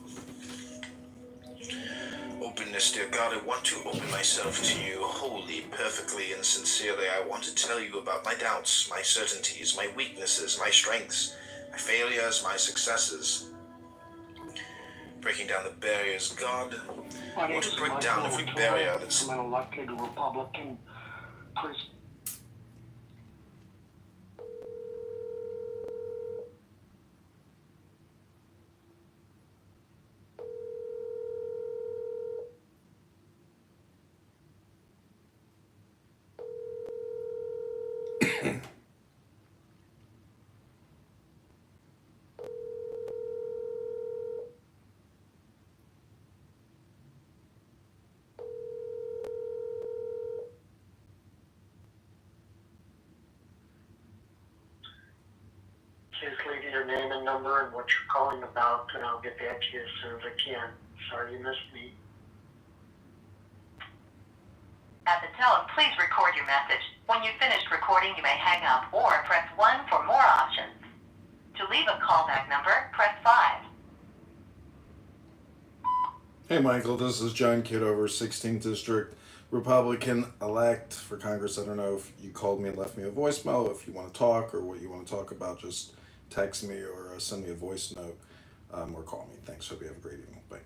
Openness, dear God, I want to open myself to you wholly, perfectly, and sincerely. I want to tell you about my doubts, my certainties, my weaknesses, my strengths, my failures, my successes. Breaking down the barriers, God. I want to break down every barrier that's... I'm an elected Republican. Please leave your name and number and what you're calling about, and I'll get back to you as soon as I can. Sorry you missed me. At the tone, please record your message. When you've finished recording, you may hang up or press 1 for more options. To leave a callback number, press 5. Hey Michael, this is John Kitover, 16th District Republican-elect for Congress. I don't know if you called me and left me a voicemail. If you want to talk or what you want to talk about, just text me or send me a voice note or call me. Thanks. Hope you have a great evening. Bye.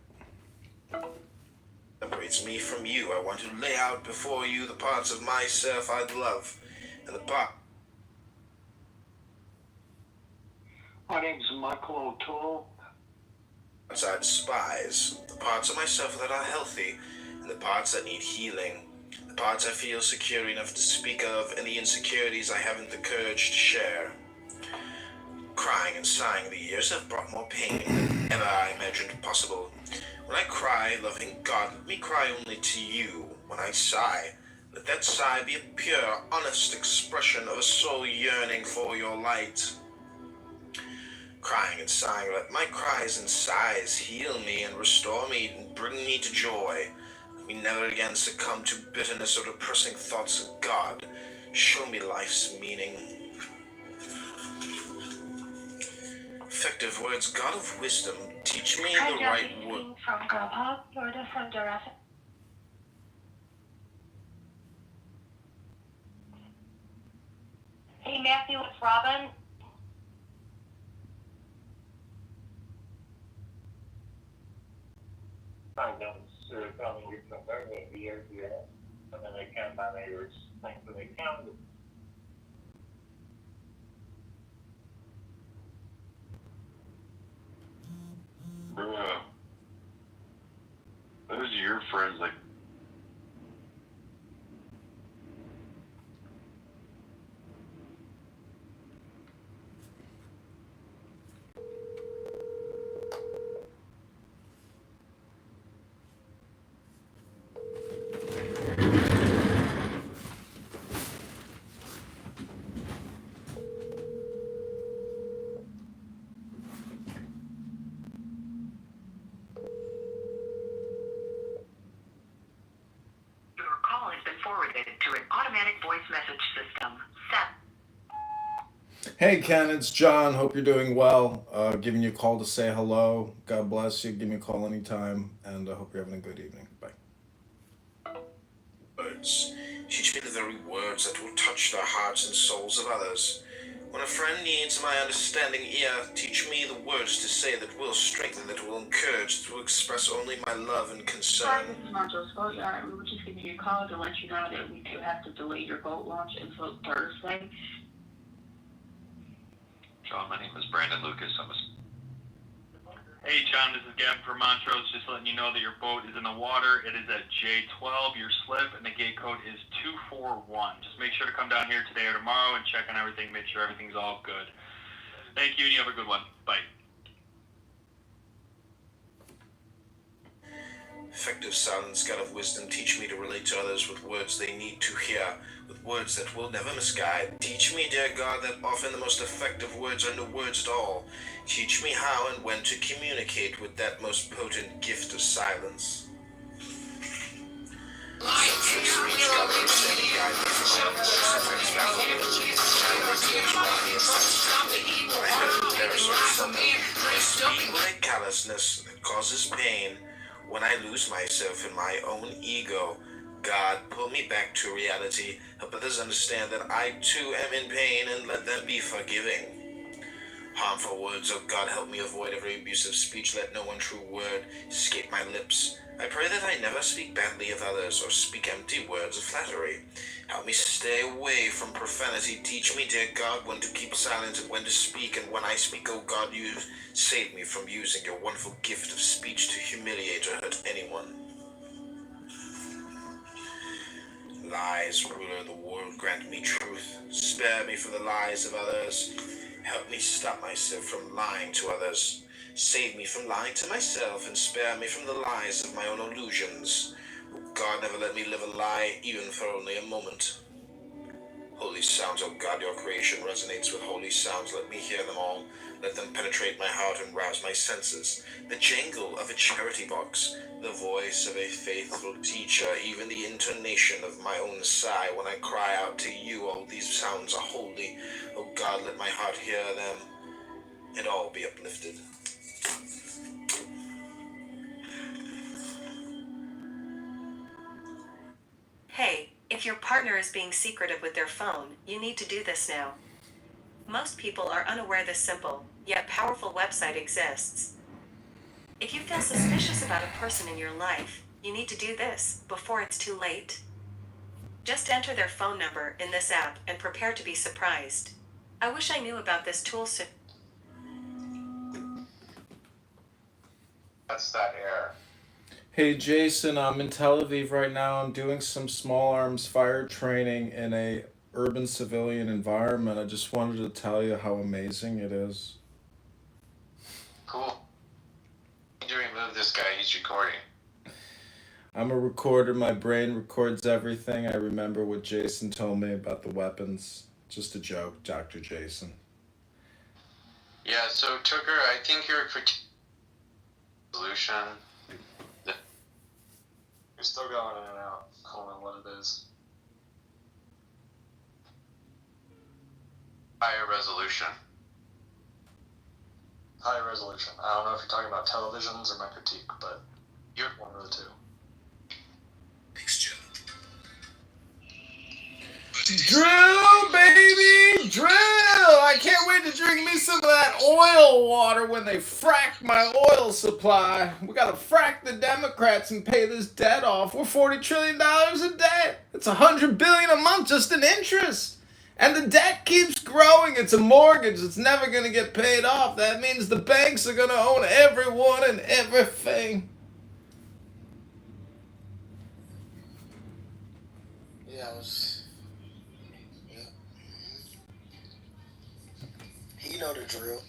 Separates me from you. I want to lay out before you the parts of myself I'd love, and the part... My name's Michael O'Toole. Parts I despise, the parts of myself that are healthy, and the parts that need healing, the parts I feel secure enough to speak of, and the insecurities I haven't the courage to share. Crying and sighing, the years have brought more pain than ever I imagined possible. When I cry, loving God, let me cry only to you. When I sigh, let that sigh be a pure, honest expression of a soul yearning for your light. Crying and sighing, let my cries and sighs heal me and restore me and bring me to joy. Let me never again succumb to bitterness or depressing thoughts of God. Show me life's meaning. Effective words, God of wisdom, teach me the right word. From Grubhub, Florida from Dorothy. Hey Matthew, it's Robin. I know it's coming with some very weird here, and then I can't my neighbors think that they can. Bruh. Those are your friends, like. Your call has been forwarded to an automatic voice message system. Hey Ken, it's John. Hope you're doing well. Giving you a call to say hello. God bless you. Give me a call anytime, and I hope you're having a good evening. Bye. Words. Teach me the very words that will touch the hearts and souls of others. When a friend needs my understanding ear, teach me the words to say that will strengthen, that will encourage, that will express only my love and concern. Hi, this is Marjo's Boatyard. We were just giving you a call to let you know that we do have to delay your boat launch until Thursday. John, my name is Brandon Lucas. Hey John, this is Gavin from Montrose. Just letting you know that your boat is in the water. It is at J12, your slip, and the gate code is 241. Just make sure to come down here today or tomorrow and check on everything, make sure everything's all good. Thank you, and you have a good one. Bye. Effective silence, God of wisdom, teach me to relate to others with words they need to hear, with words that will never misguide. Teach me, dear God, that often the most effective words are no words at all. Teach me how and when to communicate with that most potent gift of silence. Senseless speech, God of understanding, guide me from my own voice that brings value. My words around me and sense. I heard there are some I speak with a callousness that causes pain. When I lose myself in my own ego, God, pull me back to reality. Help others understand that I too am in pain and let them be forgiving. Harmful words, oh God, help me avoid every abusive speech. Let no untrue word escape my lips. I pray that I never speak badly of others or speak empty words of flattery. Help me stay away from profanity. Teach me, dear God, when to keep silent and when to speak. And when I speak, oh God, you save me from using your wonderful gift of speech to humiliate or hurt anyone. Lies, ruler of the world, grant me truth. Spare me from the lies of others. Help me stop myself from lying to others. Save me from lying to myself and spare me from the lies of my own illusions. Oh God, never let me live a lie, even for only a moment. Holy sounds, oh God, your creation resonates with holy sounds. Let me hear them all. Let them penetrate my heart and rouse my senses. The jangle of a charity box, the voice of a faithful teacher, even the intonation of my own sigh when I cry out to you. All these sounds are holy. Oh God, let my heart hear them and all be uplifted. Hey, if your partner is being secretive with their phone, you need to do this now. Most people are unaware this simple, yet powerful website exists. If you feel suspicious about a person in your life, you need to do this before it's too late. Just enter their phone number in this app and prepare to be surprised. I wish I knew about this tool so... That's that air. Hey Jason, I'm in Tel Aviv right now. I'm doing some small arms fire training in a urban civilian environment. I just wanted to tell you how amazing it is. Cool. You need to remove this guy. He's recording. I'm a recorder. My brain records everything. I remember what Jason told me about the weapons. Just a joke, Dr. Jason. Yeah, so Tucker, I think you're critiquing solution. You're still going in and out. I don't know what it is. Higher resolution. Higher resolution. I don't know if you're talking about televisions or my critique, but you're one of the two. Thanks, Joe. Drill, baby! Drill! I can't wait to drink me some of that oil water when they frack my oil supply. We gotta frack the Democrats and pay this debt off. We're $40 trillion in debt. It's $100 billion a month just in interest. And the debt keeps growing. It's a mortgage. It's never gonna get paid off. That means the banks are gonna own everyone and everything. Yeah, I was. You know the drill.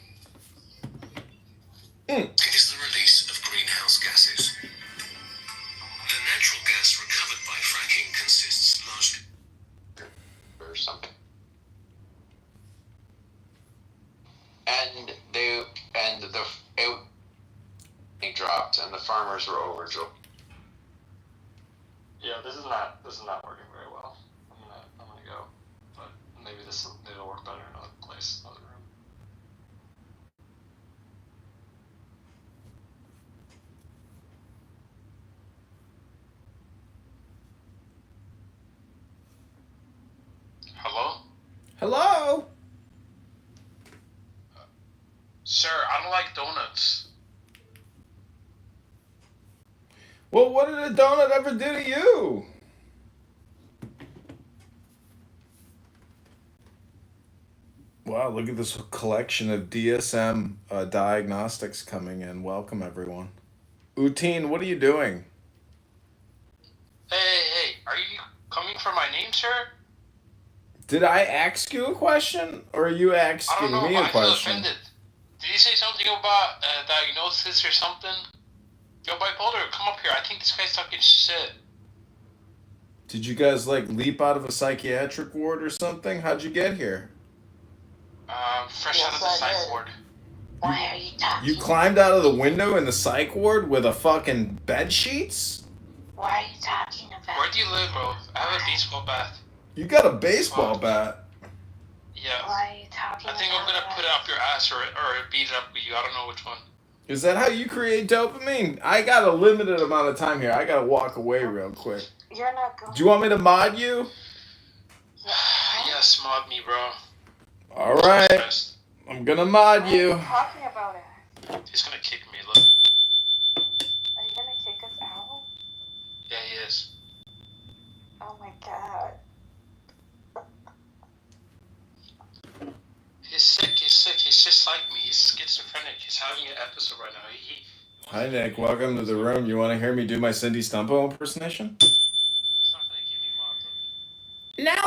It is the release of greenhouse gases. The natural gas recovered by fracking consists largely Or something. And they dropped, and the farmers were overjoyed. Yeah, this is not working very well. I'm gonna go, but maybe it'll work better in another place, another room. Hello? Hello? Sir, I don't like donuts. Well, what did a donut ever do to you? Wow, look at this collection of DSM diagnostics coming in. Welcome, everyone. Uteen, what are you doing? Hey, are you coming for my name, sir? Did I ask you a question, or are you asking me a question? I feel offended. Did you say something about diagnosis or something? Yo, Bipolar, come up here. I think this guy's talking shit. Did you guys like leap out of a psychiatric ward or something? How'd you get here? Fresh out of the psych ward. Why are you talking? You climbed out of the window in the psych ward with a fucking bed sheets? Why are you talking about? Where do you live, bro? I have a baseball bat. You got a baseball bat. Yeah. Why are you talking? I think I'm gonna put it up your ass or beat it up with you. I don't know which one. Is that how you create dopamine? I got a limited amount of time here. I gotta walk away real quick. You're not going. Do you want me to mod you? Yes, mod me, bro. Alright. I'm gonna mod you. Talking about it. He's gonna kick me, look. Are you gonna kick us out? Yeah, he is. Oh my god. He's sick, he's just like me. He's schizophrenic. He's having an episode right now. Hi Nick, welcome to the room. You wanna hear me do my Cindy Stumpo impersonation? He's not gonna give me mod.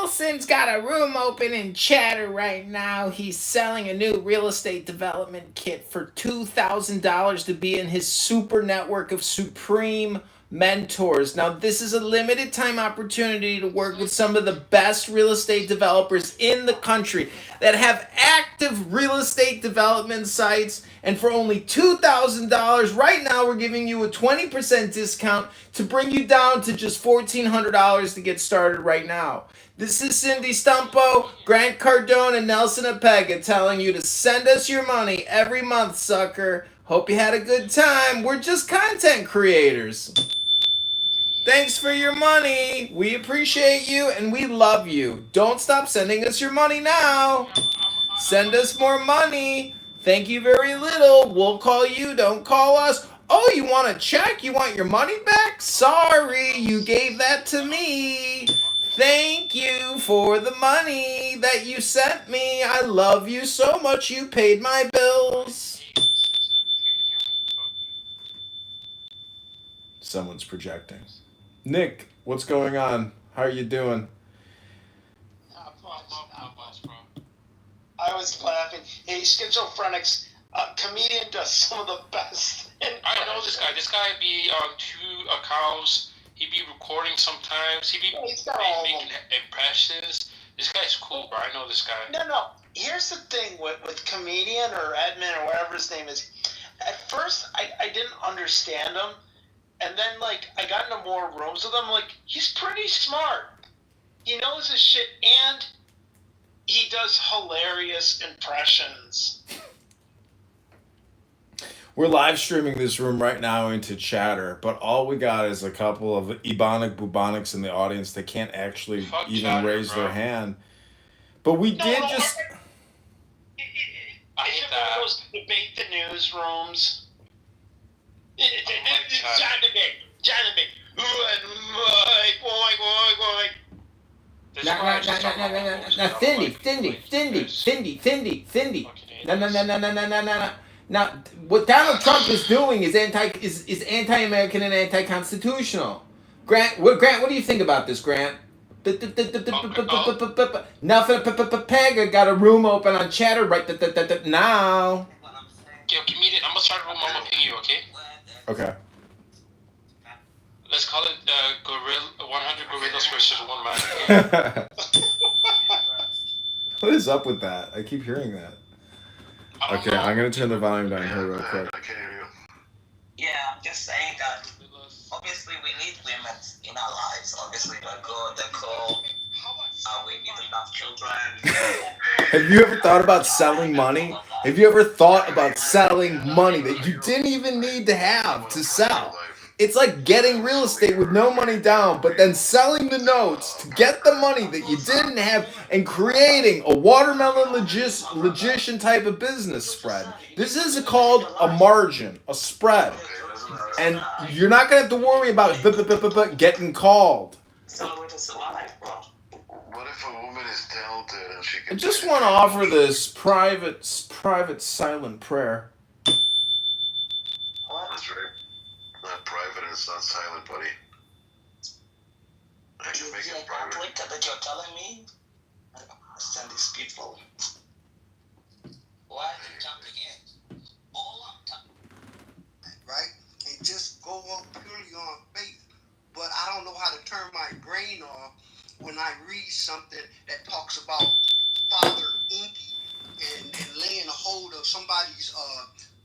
Nelson's got a room open in Chatter right now. He's selling a new real estate development kit for $2,000 to be in his super network of supreme mentors. Now, this is a limited time opportunity to work with some of the best real estate developers in the country that have active real estate development sites. And for only $2,000, right now we're giving you a 20% discount to bring you down to just $1,400 to get started right now. This is Cindy Stumpo, Grant Cardone, and Nelson Apega telling you to send us your money every month, sucker. Hope you had a good time. We're just content creators. Thanks for your money. We appreciate you and we love you. Don't stop sending us your money now. Send us more money. Thank you very little. We'll call you. Don't call us. Oh, you want a check? You want your money back? Sorry, you gave that to me. Thank you for the money that you sent me. I love you so much. You paid my bills. Someone's projecting. Nick, what's going on? How are you doing? I was laughing. Hey, Schizophrenics, comedian does some of the best. I know this guy. This guy be on 2 accounts. He be recording sometimes. He be making impressions. This guy's cool, bro. I know this guy. No. Here's the thing with comedian or admin or whatever his name is. At first, I didn't understand him. And then, like, I got into more rooms with him. Like, he's pretty smart. He knows his shit, and he does hilarious impressions. We're live streaming this room right now into Chatter, but all we got is a couple of Ebonic Bubonics in the audience that can't actually even Chatter, raise bro. their hand. But we did just... I hate that. One of those debate the news rooms. Jonathan. Now, Cindy. No. Now, what Donald Trump is doing is anti-American and anti-constitutional. Grant, what do you think about this, Grant? Nothing. Pega got a room open on Chatter right now. Yo, comedian, I'm gonna start a room. I'm gonna ping you, okay? Okay. Let's call it 100 gorillas versus 1 man. What is up with that? I keep hearing that. Okay, I'm gonna turn the volume down here real quick. Yeah, I'm just saying that obviously we need women in our lives. Obviously they're good, they're cool. We need enough children. Have you ever thought about selling money? Have you ever thought about selling money that you didn't even need to have to sell? It's like getting real estate with no money down, but then selling the notes to get the money that you didn't have and creating a watermelon logician type of business spread. This is called a margin, a spread. And you're not going to have to worry about getting called. What if a woman is talented and she can... I just want to offer this private silent prayer. That's right. Not private and it's not silent, buddy. I can make it private. That you're telling me? I understand these people. Why are they jumping in? All up top. Right? Hey, just go when I read something that talks about Father Inky and laying hold of somebody's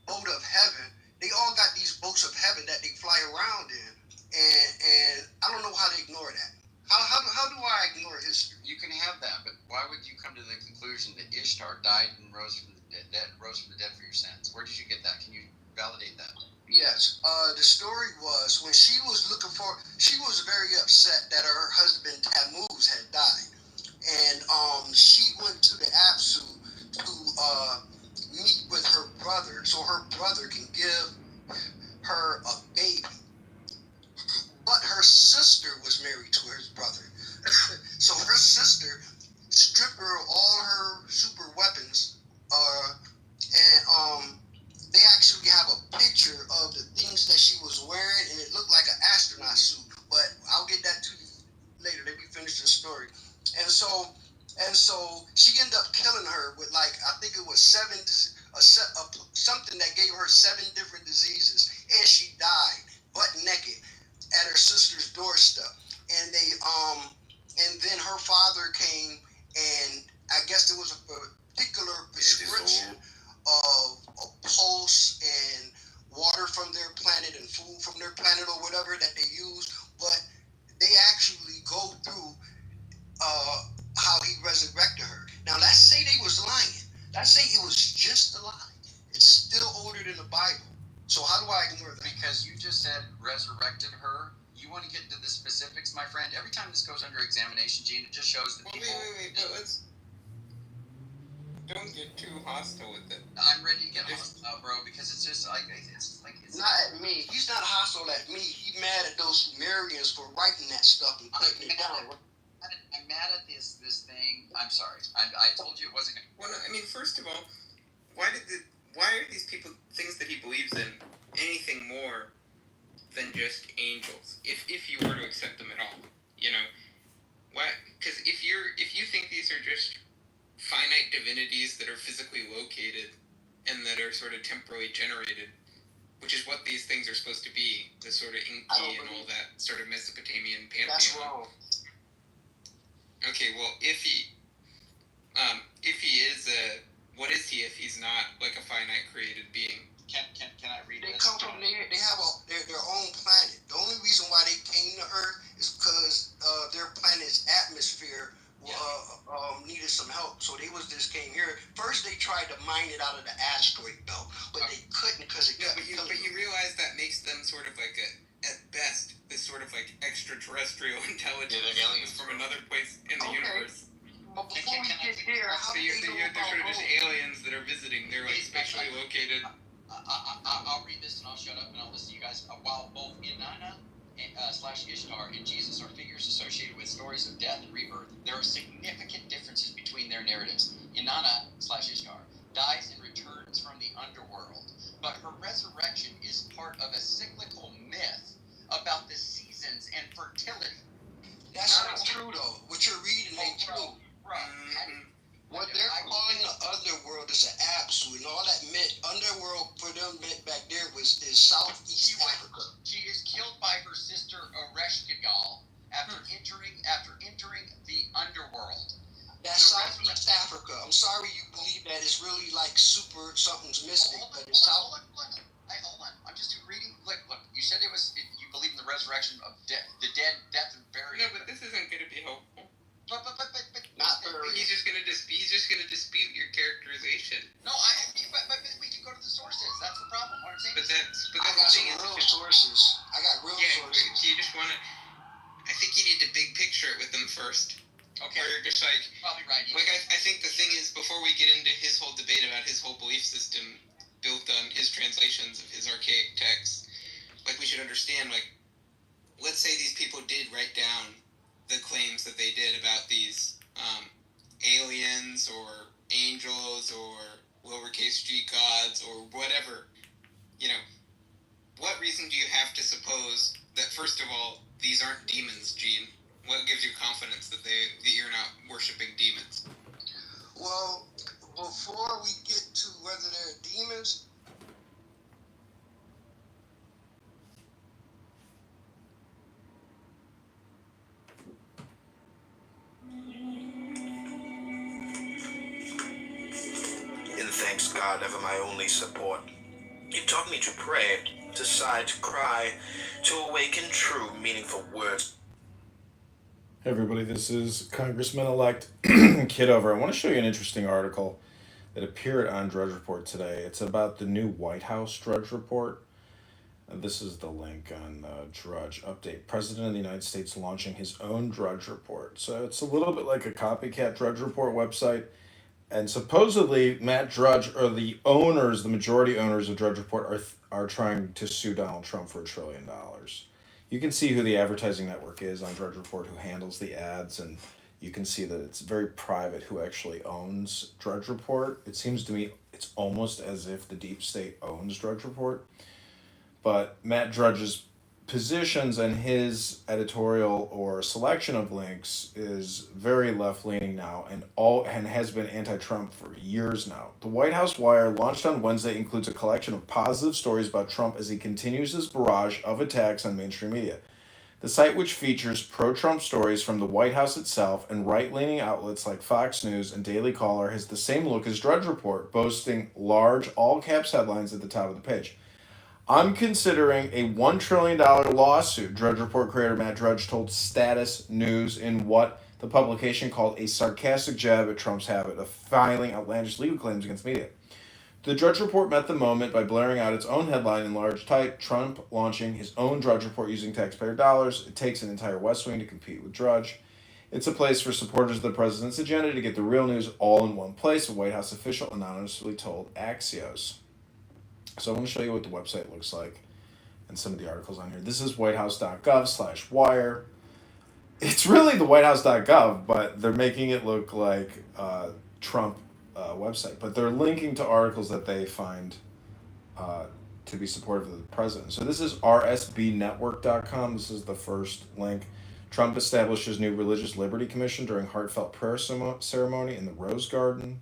boat of heaven. They all got these boats of heaven that they fly around in, and I don't know how to ignore that. How do I ignore history? You can have that, but why would you come to the conclusion that Ishtar died and rose from the dead for your sins? Where did you get that? Can you validate that? Yes. The story was when she was she was very upset that her husband Tammuz had died, and she went to the Apsu to meet with her brother so her brother can give her a baby. But her sister was married to his brother. So her sister stripped her of all her super weapons, and they actually have a picture of the things that she was wearing, and it looked like an astronaut suit. But I'll get that to you later. Let me finish the story. And so she ended up killing her with I think it was something that gave her 7 different diseases, and she died butt naked at her sister's doorstep. And and then her father came, and I guess there was a particular prescription of a pulse and water from their planet and food from their planet or whatever that they use, but they actually go through how he resurrected her. Now let's say they was lying. Let's say it was just a lie. It's still ordered in the Bible. So how do I ignore that? Because you just said resurrected her. You want to get into the specifics, my friend? Every time this goes under examination, Gene, it just shows that people... Wait, but let's... Don't get too hostile with it. I'm ready to get hostile, bro, because it's just it's not at me. He's not hostile at me. He's mad at those Sumerians for writing that stuff and putting it down. I'm mad at this thing. I'm sorry. I told you it wasn't going to... Well, no, I mean, first of all, why are these people, things that he believes in, anything more than just angels? If you were to accept them at all, you know, why? Because if you think these are just finite divinities that are physically located and that are sort of temporally generated, which is what these things are supposed to be, the sort of Inky and all that sort of Mesopotamian pantheon. That's wrong. Okay, well, if he is what is he if he's not like a finite created being? Can I read this? They this? come from there. They have their own planet. The only reason why they came to Earth is because their planet's atmosphere needed some help. So they just came here. First, they tried to mine it out of the asteroid belt, but they couldn't because it kept killing them. But you realize that makes them sort of like at best, this sort of like extraterrestrial intelligence from another place in the universe. But before we get there, they're sort of just aliens that are visiting. They're like spatially located. I'll read this and I'll shut up and I'll listen to you guys. While both Inanna / Ishtar and Jesus are figures associated with stories of death and rebirth, there are significant differences between their narratives. Inanna / Ishtar dies and returns from the underworld, but her resurrection is part of a cyclical myth about the seasons and fertility. That's not true though. What you're reading ain't true. What they're calling the underworld is an Apsu, and all that meant underworld for them meant back there is Southeast Africa. She is killed by her sister Ereshkigal after entering the underworld. That's Southeast Africa. I'm sorry you believe that it's really like super something's mystic, but it's South. Hold on. I'm just reading. Look. You said you believe in the resurrection of the dead, death and burial. No, but this isn't going to be helpful. But not very. He's just gonna dispute your characterization. No, but we can go to the sources. That's the problem. What I'm saying. But that's I got some real sources. I got real sources. You just wanna. I think you need to big picture it with them first. Okay. Where you're just like. Probably right. Like I think the thing is, before we get into his whole debate about his whole belief system built on his translations of his archaic texts, like we should understand, like, let's say these people did write down the claims that they did about these aliens or angels or lowercase g gods or whatever, you know, what reason do you have to suppose that, first of all, these aren't demons, Gene? What gives you confidence that you're not worshiping demons? Well, before we get to whether they're demons, God, ever my only support. You taught me to pray, to sigh, to cry, to awaken true, meaningful words. Hey everybody, this is Congressman-elect Kitover. I want to show you an interesting article that appeared on Drudge Report today. It's about the new White House Drudge Report. This is the link on Drudge Update. President of the United States launching his own Drudge Report. So it's a little bit like a copycat Drudge Report website. And supposedly Matt Drudge, or the owners, the majority owners of Drudge Report, are trying to sue Donald Trump for $1 trillion. You can see who the advertising network is on Drudge Report, who handles the ads, and you can see that it's very private who actually owns Drudge Report. It seems to me it's almost as if the deep state owns Drudge Report. But Matt Drudge's positions and his editorial or selection of links is very left-leaning now and has been anti-Trump for years now. The White House Wire, launched on Wednesday, includes a collection of positive stories about Trump as he continues his barrage of attacks on mainstream media. The site, which features pro-Trump stories from the White House itself and right-leaning outlets like Fox News and Daily Caller, has the same look as Drudge Report, boasting large all-caps headlines at the top of the page. I'm considering a $1 trillion lawsuit, Drudge Report creator Matt Drudge told Status News in what the publication called a sarcastic jab at Trump's habit of filing outlandish legal claims against media. The Drudge Report met the moment by blaring out its own headline in large type, Trump launching his own Drudge Report using taxpayer dollars. It takes an entire West Wing to compete with Drudge. It's a place for supporters of the president's agenda to get the real news all in one place, a White House official anonymously told Axios. So I want to show you what the website looks like and some of the articles on here. This is whitehouse.gov/wire. It's really the whitehouse.gov, but they're making it look like Trump website. But they're linking to articles that they find to be supportive of the president. So this is rsbnetwork.com. This is the first link. Trump establishes new Religious Liberty Commission during heartfelt prayer ceremony in the Rose Garden.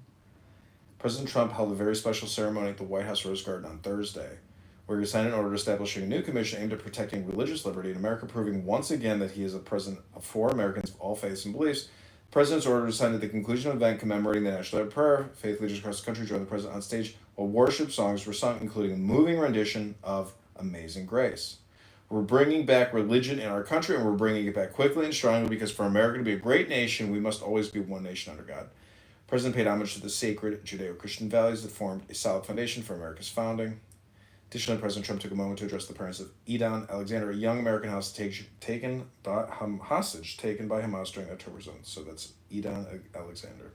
President Trump held a very special ceremony at the White House Rose Garden on Thursday, where he signed an order establishing a new commission aimed at protecting religious liberty in America, proving once again that he is a president for Americans of all faiths and beliefs. The president's order was signed at the conclusion of an event commemorating the National Day of Prayer. Faith leaders across the country joined the president on stage while worship songs were sung, including a moving rendition of Amazing Grace. We're bringing back religion in our country, and we're bringing it back quickly and strongly, because for America to be a great nation, we must always be one nation under God. The president paid homage to the sacred Judeo-Christian values that formed a solid foundation for America's founding. Additionally, President Trump took a moment to address the parents of Edon Alexander, a young American hostage taken by Hamas during the October zone. So that's Edon Alexander.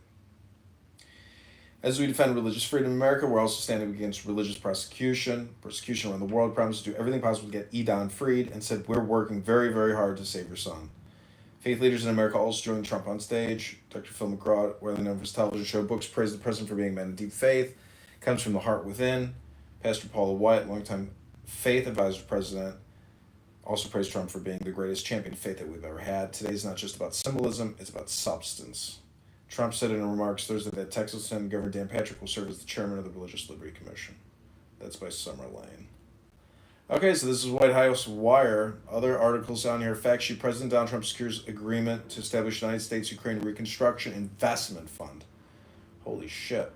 As we defend religious freedom in America, we're also standing against religious persecution around the world. Promised to do everything possible to get Edon freed, and said we're working very, very hard to save your son. Faith leaders in America also joined Trump on stage. Dr. Phil McGraw, widely known for his television show Books, praised the president for being a man of deep faith. Comes from the heart within. Pastor Paula White, longtime faith advisor to the president, also praised Trump for being the greatest champion of faith that we've ever had. Today's not just about symbolism, it's about substance. Trump said in remarks Thursday that Texas Lieutenant Governor Dan Patrick will serve as the chairman of the Religious Liberty Commission. That's by Summer Lane. Okay, so this is White House Wire. Other articles down here. Fact sheet: President Donald Trump secures agreement to establish United States-Ukraine Reconstruction Investment Fund. Holy shit.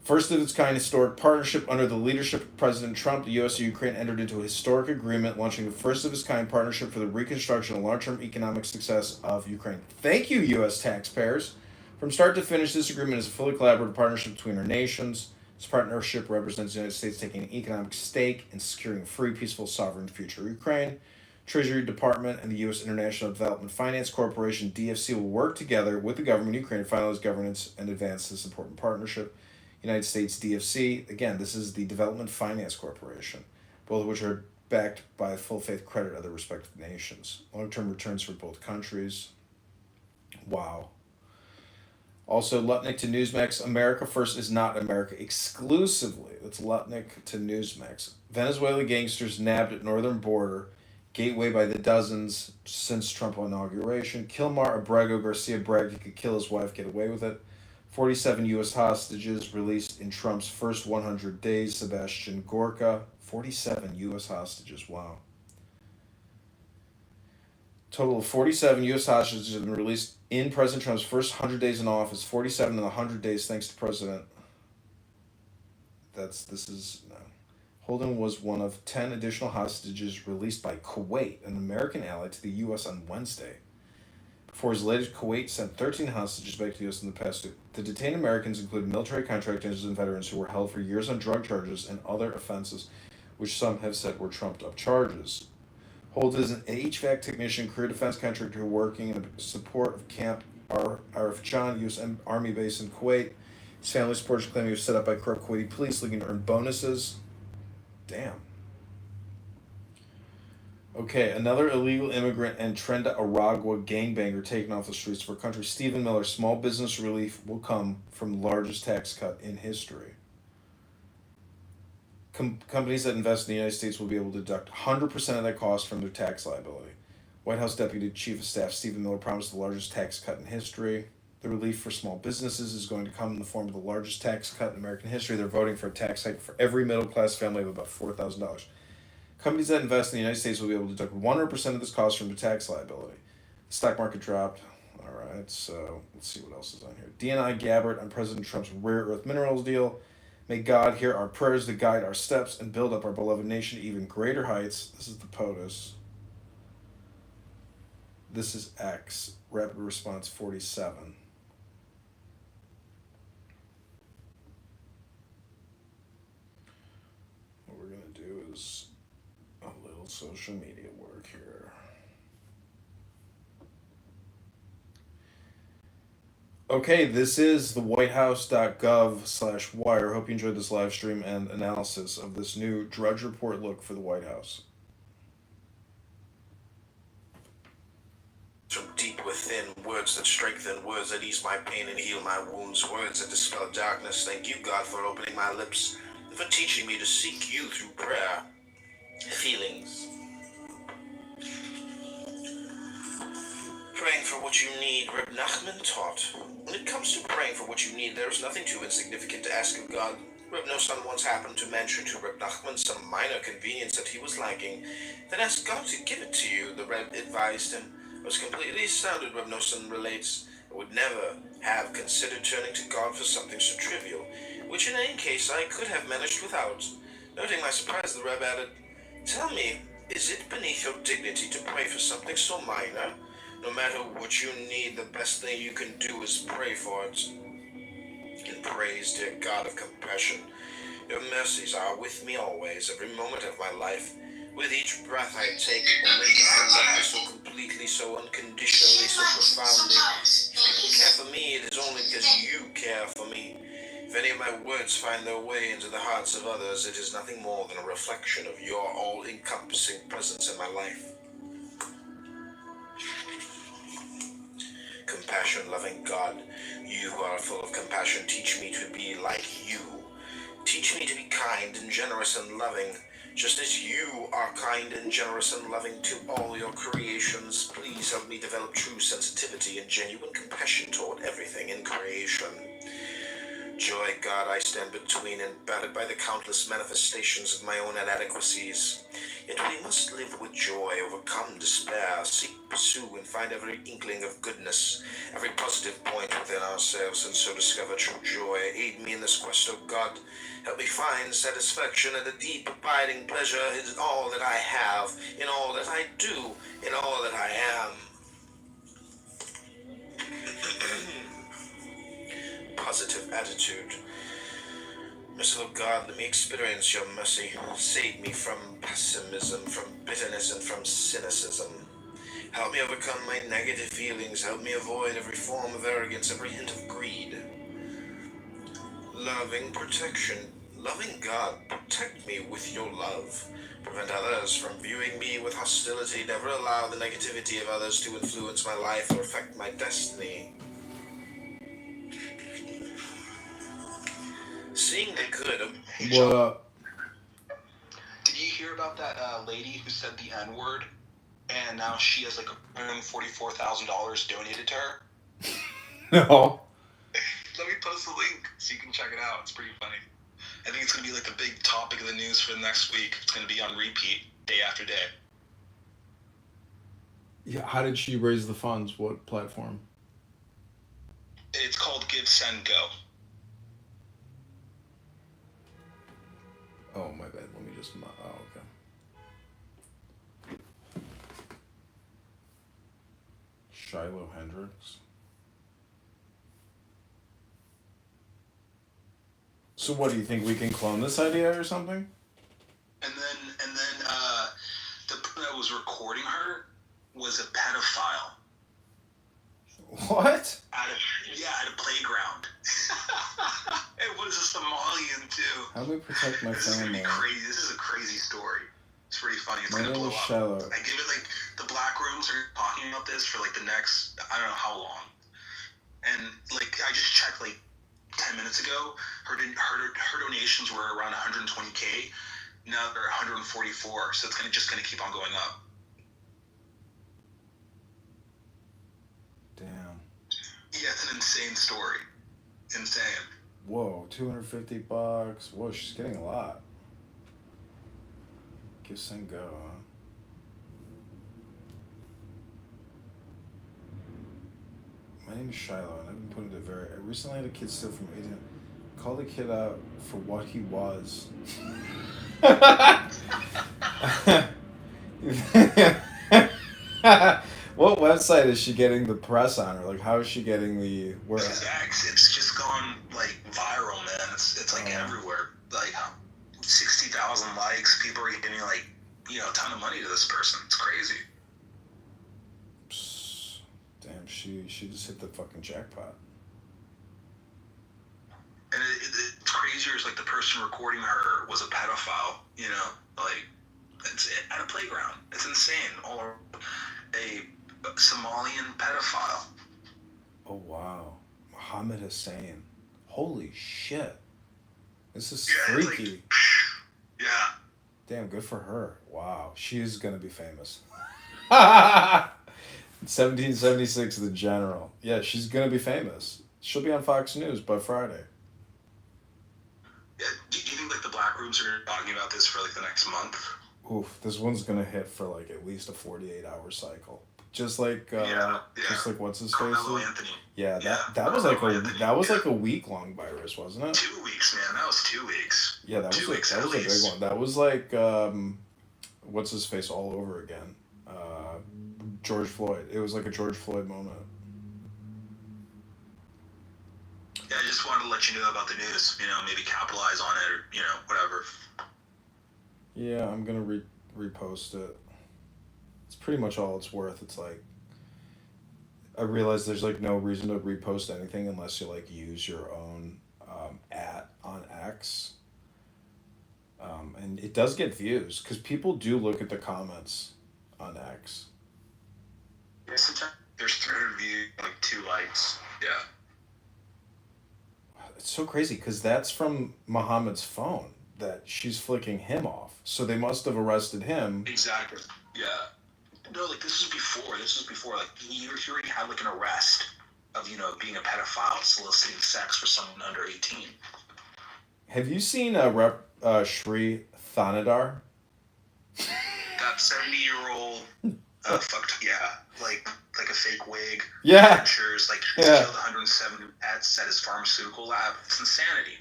First of its kind historic partnership under the leadership of President Trump, the U.S. and Ukraine entered into a historic agreement launching the first of its kind partnership for the reconstruction and long-term economic success of Ukraine. Thank you, U.S. taxpayers. From start to finish, this agreement is a fully collaborative partnership between our nations. This partnership represents the United States taking an economic stake in securing a free, peaceful, sovereign future of Ukraine. Treasury Department and the U.S. International Development Finance Corporation, DFC, will work together with the government of Ukraine to finalize governance and advance this important partnership. United States DFC, again, this is the Development Finance Corporation, both of which are backed by full faith credit of their respective nations. Long-term returns for both countries. Wow. Also, Lutnick to Newsmax, America First is not America exclusively. That's Lutnick to Newsmax. Venezuela gangsters nabbed at northern border, gateway by the dozens since Trump inauguration. Kilmar Abrego Garcia bragged he could kill his wife, get away with it. 47 U.S. hostages released in Trump's first 100 days. Sebastian Gorka, 47 U.S. hostages, wow. Total of 47 U.S. hostages have been released in President Trump's first 100 days in office. 47 in 100 days, thanks to President Holden was one of 10 additional hostages released by Kuwait, an American ally to the U.S. on Wednesday. Before his latest, Kuwait sent 13 hostages back to the U.S. in the past week. The detained Americans include military contractors and veterans who were held for years on drug charges and other offenses, which some have said were trumped-up charges. Holden is an HVAC technician, career defense contractor working in support of Camp Arif Jan, U.S. Army base in Kuwait. His family supporters claim he was set up by corrupt Kuwaiti police looking to earn bonuses. Damn. Okay, another illegal immigrant and Trenda Aragua gangbanger taken off the streets of our country. Stephen Miller, small business relief will come from the largest tax cut in history. Companies that invest in the United States will be able to deduct 100% of that cost from their tax liability. White House Deputy Chief of Staff Stephen Miller promised the largest tax cut in history. The relief for small businesses is going to come in the form of the largest tax cut in American history. They're voting for a tax hike for every middle-class family of about $4,000. Companies that invest in the United States will be able to deduct 100% of this cost from their tax liability. The stock market dropped. All right, so let's see what else is on here. DNI Gabbard on President Trump's rare earth minerals deal. May God hear our prayers to guide our steps and build up our beloved nation to even greater heights. This is the POTUS. This is X, Rapid Response 47. What we're going to do is a little social media work here. Okay, this is the whitehouse.gov/wire. Hope you enjoyed this live stream and analysis of this new Drudge Report look for the White House. From deep within, words that strengthen, words that ease my pain and heal my wounds, words that dispel darkness. Thank you, God, for opening my lips, and for teaching me to seek you through prayer. Feelings. Praying for what you need, Reb Nachman taught. When it comes to praying for what you need, there is nothing too insignificant to ask of God. Reb Nosson once happened to mention to Reb Nachman some minor convenience that he was lacking, then ask God to give it to you, the Reb advised him. It was completely astounded, Reb Nosson relates. I would never have considered turning to God for something so trivial, which in any case I could have managed without. Noting my surprise, the Reb added, "Tell me, is it beneath your dignity to pray for something so minor? No matter what you need, the best thing you can do is pray for it. In praise, dear God of compassion, your mercies are with me always, every moment of my life. With each breath I take, only you can love me so completely, so unconditionally, so profoundly. If people care for me, it is only because you care for me. If any of my words find their way into the hearts of others, it is nothing more than a reflection of your all-encompassing presence in my life. Compassion-loving God, you who are full of compassion, teach me to be like you. Teach me to be kind and generous and loving, just as you are kind and generous and loving to all your creations. Please help me develop true sensitivity and genuine compassion toward everything in creation. Joy, God, I stand between and battered by the countless manifestations of my own inadequacies. Yet we must live with joy, overcome despair, seek, pursue, and find every inkling of goodness, every positive point within ourselves, and so discover true joy. Aid me in this quest, O God. Help me find satisfaction and a deep, abiding pleasure in all that I have, in all that I do, in all that I am. Positive attitude. Merciful God, let me experience your mercy. Save me from pessimism, from bitterness, and from cynicism. Help me overcome my negative feelings. Help me avoid every form of arrogance, every hint of greed. Loving protection. Loving God, protect me with your love. Prevent others from viewing me with hostility. Never allow the negativity of others to influence my life or affect my destiny. Seeing the good of... What up? Did you hear about that lady who said the N-word, and now she has like $144,000 donated to her? No. Let me post the link so you can check it out. It's pretty funny. I think it's going to be like the big topic of the news for the next week. It's going to be on repeat day after day. Yeah, how did she raise the funds? What platform? It's called Give, Send, Go. Oh, my bad. Let me just... Oh, okay. Shiloh Hendricks. So what, do you think we can clone this idea or something? And then the person that was recording her was a pedophile. What? At a playground. It was a Somalian too. How do we protect my This is gonna family? be crazy. This is a crazy story. It's pretty funny. It's My gonna name blow is up. Shiloh. I give it like the black rooms are talking about this for like the next I don't know how long. And like I just checked like 10 minutes ago, her donations were around 120K. Now they're 144, so it's just gonna keep on going up. Damn. Yeah, it's an insane story. Insane. Whoa, $250. Whoa, she's getting a lot. Kiss and go, huh? My name is Shiloh, and I've been putting it very... I recently had a kid steal from 18. Called the kid out for what he was. What website is she getting the press on? Or like, how is she getting the... Where? It's just gone like viral, man. It's like everywhere. Like 60,000 likes. People are giving like a ton of money to this person. It's crazy. Psst. Damn, she just hit the fucking jackpot. And it's crazier is like the person recording her was a pedophile. Like it's at a playground. It's insane. Or a Somalian pedophile. Oh wow, Mohammed Hussein. Holy shit, this is freaky. Yeah. Damn, good for her. Wow, she's gonna be famous. 1776, the general. Yeah, she's gonna be famous. She'll be on Fox News by Friday. Yeah. Do you think like the black rooms are talking about this for like the next month? Oof, this one's gonna hit for like at least a 48-hour cycle. Just like just like what's his face? Yeah, that was like a week-long virus, wasn't it? 2 weeks, man. That was 2 weeks. Yeah, that was a big one. That was like what's his face all over again? George Floyd. It was like a George Floyd moment. Yeah, I just wanted to let you know about the news. Maybe capitalize on it, or whatever. Yeah, I'm gonna repost it. It's pretty much all it's worth. It's like I realize there's like no reason to repost anything unless you like use your own @ on X. And it does get views because people do look at the comments on X. Yeah, sometimes there's 300 views, like 2 likes. Yeah. It's so crazy because that's from Muhammad's phone that she's flicking him off. So they must have arrested him. Exactly. Yeah. No, like this was before. Like he already had like an arrest of being a pedophile, soliciting sex for someone under 18. Have you seen Shri Thanadar? That 70-year-old fucked. Yeah, like a fake wig. Yeah. Pictures, like Yeah. killed 170 pets at his pharmaceutical lab. It's insanity.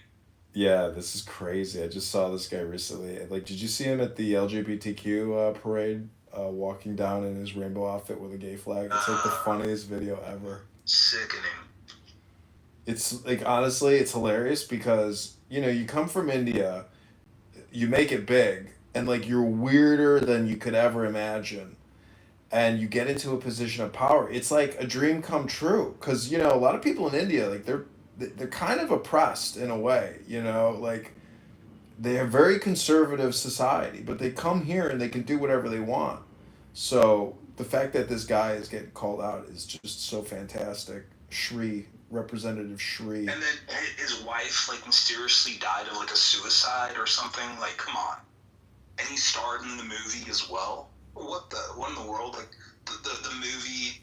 Yeah, this is crazy. I just saw this guy recently. Like, did you see him at the LGBTQ parade, walking down in his rainbow outfit with a gay flag? It's like the funniest video ever. Sickening. It's like, honestly, it's hilarious because, you come from India, you make it big, and like you're weirder than you could ever imagine. And you get into a position of power. It's like a dream come true. Because, a lot of people in India, like they're kind of oppressed in a way, like they have very conservative society, but they come here and they can do whatever they want. So the fact that this guy is getting called out is just so fantastic. Representative Shri. And then his wife like mysteriously died of like a suicide or something. Like, come on. And he starred in the movie as well. What in the world? Like the movie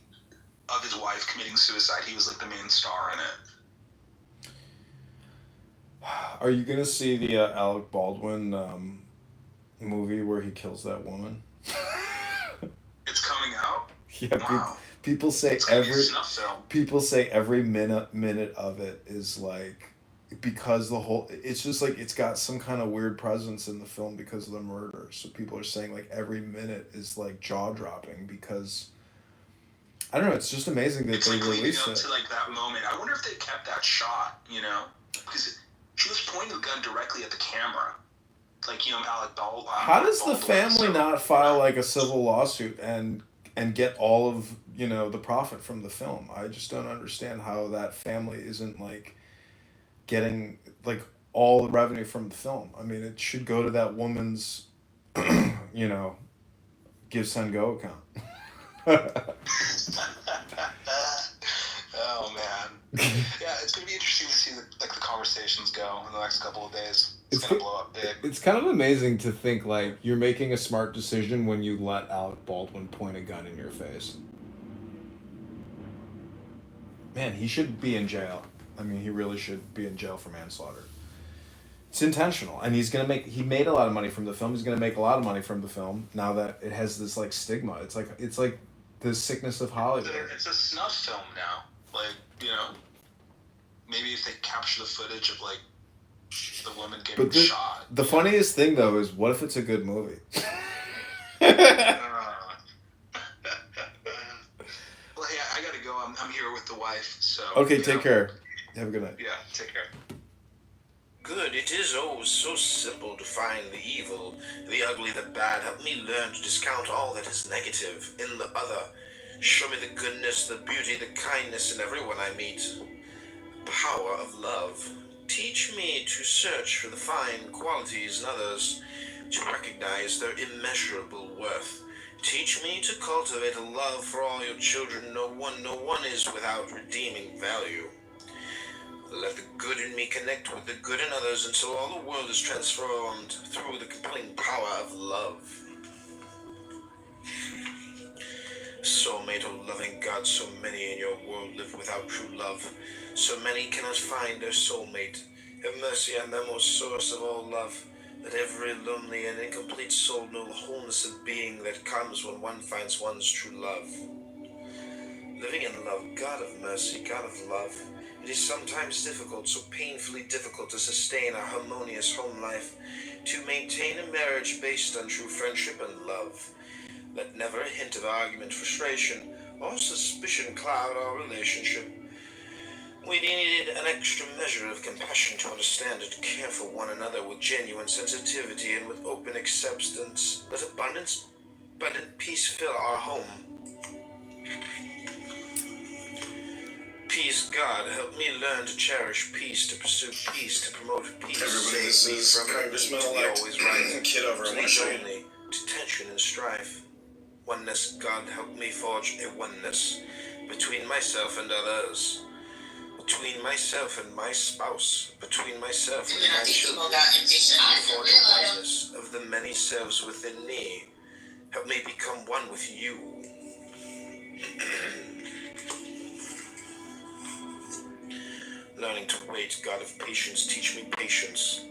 of his wife committing suicide, he was like the main star in it. Are you gonna see the Alec Baldwin movie where he kills that woman? It's coming out? Yeah, Wow. people say It's gonna be a snuff film. every minute of it is like because it's just like it's got some kind of weird presence in the film because of the murder. So people are saying like every minute is like jaw dropping because I don't know. It's just amazing that It's they like leading released up it. to like that moment. I wonder if they kept that shot, because she was pointing the gun directly at the camera, like Alec Baldwin. How does the Baldwin, family so- not file like a civil lawsuit and get all of the profit from the film? I just don't understand how that family isn't like getting like all the revenue from the film. I mean, it should go to that woman's Give Send Go account. Oh man, yeah, it's gonna be interesting to see the conversations go in the next couple of days. It's gonna blow up big. It's kind of amazing to think like you're making a smart decision when you let Alec Baldwin point a gun in your face. Man, he should be in jail. I mean, he really should be in jail for manslaughter. It's intentional, and he made a lot of money from the film. He's gonna make a lot of money from the film now that it has this like stigma. It's like the sickness of Hollywood. It's a snuff film now. Like, maybe if they capture the footage of like the woman getting But shot. the funniest thing though is what if it's a good movie? Well, hey, I gotta go. I'm here with the wife, so. Okay, take care. Have a good night. Yeah, take care. Good, it is oh so simple to find the evil, the ugly, the bad. Help me learn to discount all that is negative in the other. Show me the goodness, the beauty, the kindness in everyone I meet. Power of love. Teach me to search for the fine qualities in others, to recognize their immeasurable worth. Teach me to cultivate a love for all your children. No one is without redeeming value. Let the good in me connect with the good in others until all the world is transformed through the compelling power of love. Soulmate, oh loving God, so many in your world live without true love. So many cannot find their soulmate. Have mercy on them, O source of all love. Let every lonely and incomplete soul know the wholeness of being that comes when one finds one's true love. Living in love, God of mercy, God of love. It is sometimes difficult, so painfully difficult to sustain a harmonious home life, to maintain a marriage based on true friendship and love. Let never a hint of argument, frustration, or suspicion cloud our relationship. We needed an extra measure of compassion to understand and care for one another with genuine sensitivity and with open acceptance. Let abundant peace fill our home. Peace, God, help me learn to cherish peace, to pursue peace, to promote peace. Everybody, this is Congressman-elect Kitover. I want to show you. Only to tension and strife. Oneness, God, help me forge a oneness between myself and others, between myself and my spouse, between myself and my children. Forge a oneness of the many selves within me. Help me become one with you. Learning to wait, God of patience, teach me patience.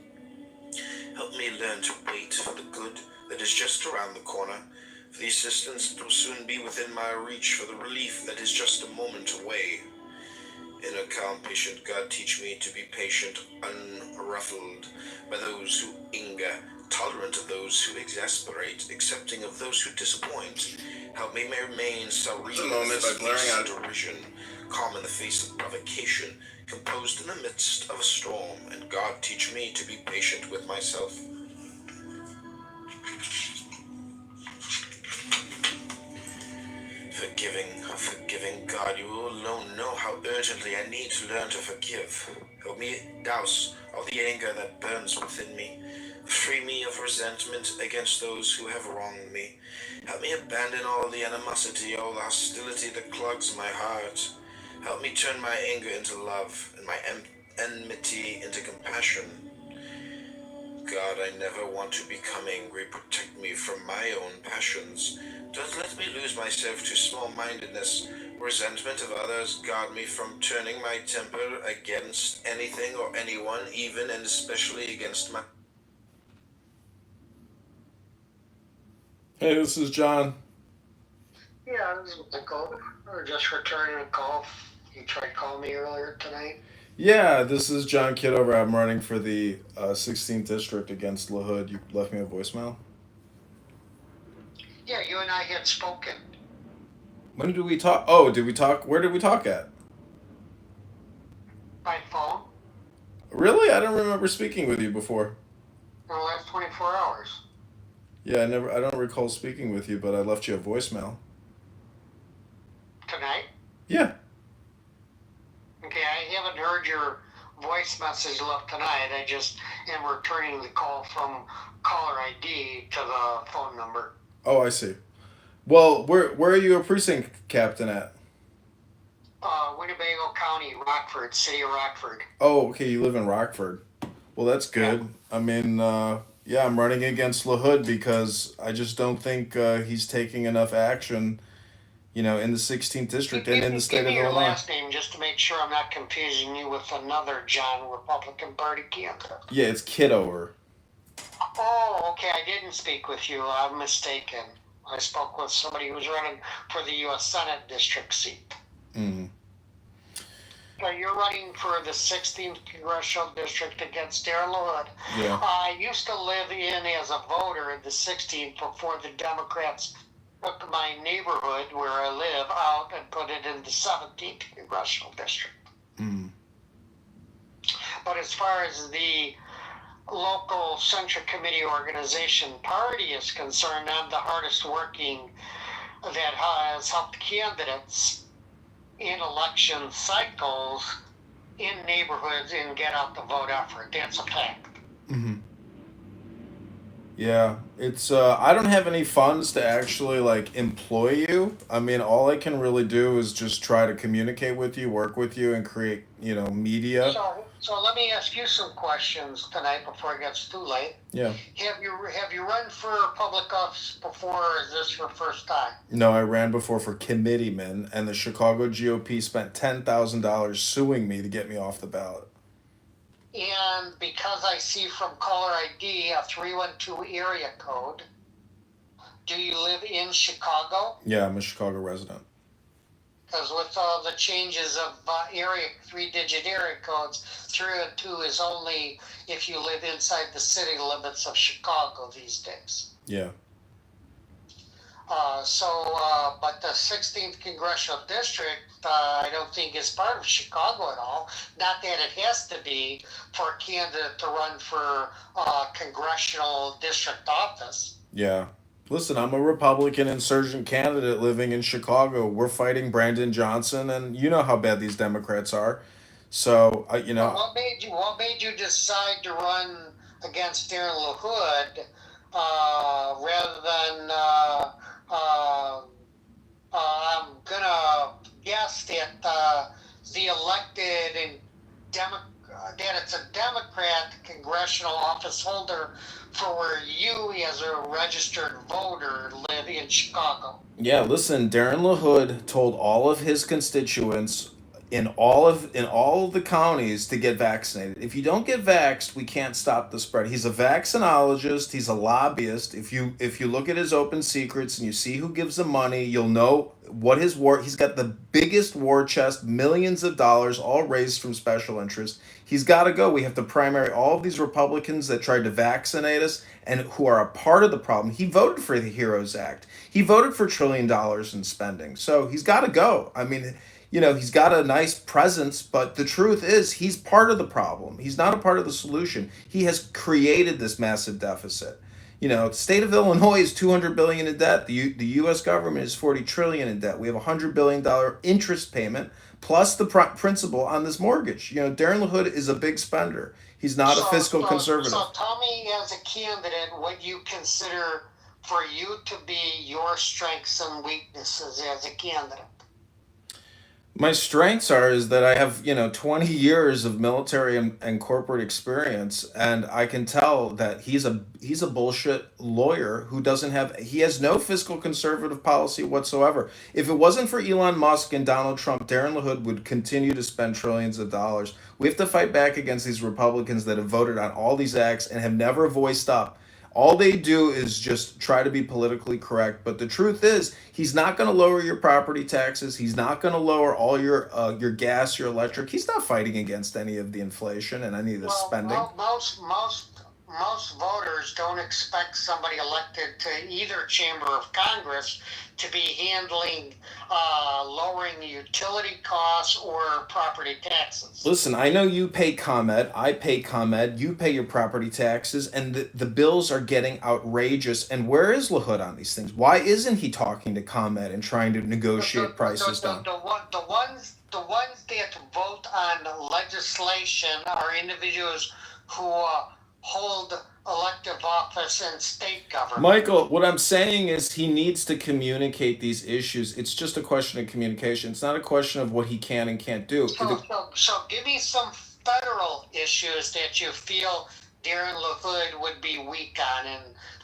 Help me learn to wait for the good that is just around the corner, for the assistance that will soon be within my reach, for the relief that is just a moment away. Inner calm, patient God, teach me to be patient, unruffled by those who anger, tolerant of those who exasperate, accepting of those who disappoint. Help me remain serene in the face of derision, calm in the face of provocation, composed in the midst of a storm, and God, teach me to be patient with myself. Forgiving God, you alone know how urgently I need to learn to forgive. Help me douse all the anger that burns within me. Free me of resentment against those who have wronged me. Help me abandon all the animosity, all the hostility that clogs my heart. Help me turn my anger into love and my enmity into compassion. God, I never want to become angry. Protect me from my own passions. Don't let me lose myself to small-mindedness, resentment of others. Guard me from turning my temper against anything or anyone, even and especially against my... Hey, this is John. Yeah, this is Michael. Or just returning a call. You tried calling me earlier tonight. Yeah, this is John Kitover. I'm running for the 16th district against LaHood. You left me a voicemail. Yeah, you and I had spoken. When did we talk? Oh, did we talk? Where did we talk at? By phone Really? I don't remember speaking with you before. in the last 24 hours. Yeah, I don't recall speaking with you, but I left you a voicemail. Tonight? Yeah. Okay, I haven't heard your voice message left tonight. I just am returning the call from caller ID to the phone number. Oh, I see. Well, where are you a precinct captain at? Winnebago County, Rockford, City of Rockford. Oh, okay, you live in Rockford. Well, that's good. I mean, yeah, I'm running against LaHood because I just don't think he's taking enough action, in the 16th district and in the state Give of me your Illinois. last name just to make sure I'm not confusing you with another John Republican Party candidate. Yeah, it's Kitover. Oh, okay, I didn't speak with you. I'm mistaken. I spoke with somebody who's running for the U.S. Senate district seat. Mm. You're running for the 16th Congressional District against Darren LaHood. Yeah. I used to live in as a voter in the 16th before the Democrats took my neighborhood where I live out and put it in the 17th Congressional District. Mm. But as far as the local Central Committee organization party is concerned, I'm the hardest working that has helped candidates in election cycles in neighborhoods in get out the vote effort. That's a fact. Mm-hmm. Yeah, it's I don't have any funds to actually employ you. I mean, all I can really do is just try to communicate with you, work with you, and create, media. So let me ask you some questions tonight before it gets too late. Yeah. Have you run for public office before, or is this your first time? No, I ran before for committeeman, and the Chicago GOP spent $10,000 suing me to get me off the ballot. And because I see from caller ID a 312 area code, do you live in Chicago? Yeah, I'm a Chicago resident. Because with all the changes of area, 3-digit area codes, 302 is only if you live inside the city limits of Chicago these days. Yeah. But the 16th Congressional District, I don't think is part of Chicago at all. Not that it has to be for a candidate to run for congressional district office. Yeah. Listen, I'm a Republican insurgent candidate living in Chicago. We're fighting Brandon Johnson, and you know how bad these Democrats are. So, What made you decide to run against Darren LaHood rather than I'm gonna guess that the elected and that it's a Democrat congressional office holder for where you as a registered voter live in Chicago. Yeah, listen, Darren LaHood told all of his constituents in all of the counties to get vaccinated. If you don't get vaxxed, we can't stop the spread. He's a vaccinologist, he's a lobbyist. If you look at his open secrets and you see who gives him money, you'll know what he's got the biggest war chest, millions of dollars all raised from special interests. He's got to go. We have to primary all of these Republicans that tried to vaccinate us and who are a part of the problem. He voted for the HEROES Act. He voted for $1 trillion in spending. So he's got to go. I mean, he's got a nice presence, but the truth is he's part of the problem. He's not a part of the solution. He has created this massive deficit. The state of Illinois is $200 billion in debt. The U.S. government is $40 trillion in debt. We have a $100 billion interest payment plus the principal on this mortgage. Darren LaHood is a big spender. He's not a fiscal conservative. So tell me, as a candidate, what you consider for you to be your strengths and weaknesses as a candidate. My strengths is that I have 20 years of military and corporate experience, and I can tell that he's a bullshit lawyer who he has no fiscal conservative policy whatsoever. If it wasn't for Elon Musk and Donald Trump, Darren LaHood would continue to spend trillions of dollars. We have to fight back against these Republicans that have voted on all these acts and have never voiced up All they do is just try to be politically correct. But the truth is, he's not going to lower your property taxes. He's not going to lower all your gas, your electric. He's not fighting against any of the inflation and any of the spending. Most voters don't expect somebody elected to either chamber of Congress to be handling lowering utility costs or property taxes. Listen, I know you pay ComEd, I pay ComEd, you pay your property taxes, and the bills are getting outrageous. And where is LaHood on these things? Why isn't he talking to ComEd and trying to negotiate prices down? The ones that vote on legislation are individuals who hold elective office in state government. Michael, what I'm saying is he needs to communicate these issues. It's just a question of communication. It's not a question of what he can and can't do. So give me some federal issues that you feel Darren LaHood would be weak on in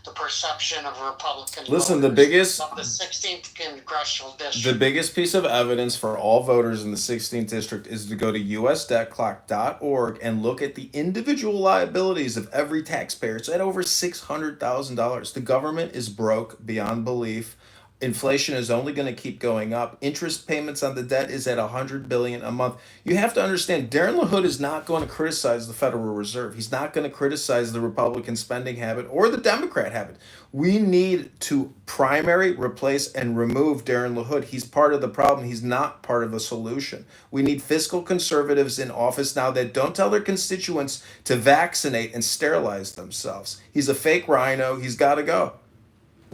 the perception of Republican Listen, voters the biggest of the 16th congressional district. The biggest piece of evidence for all voters in the 16th district is to go to usdebtclock.org and look at the individual liabilities of every taxpayer. It's at over $600,000. The government is broke beyond belief. Inflation is only going to keep going up. Interest payments on the debt is at $100 billion a month. You have to understand, Darren LaHood is not going to criticize the Federal Reserve. He's not going to criticize the Republican spending habit or the Democrat habit. We need to primary, replace, and remove Darren LaHood. He's part of the problem. He's not part of the solution. We need fiscal conservatives in office now that don't tell their constituents to vaccinate and sterilize themselves. He's a fake rhino. He's got to go.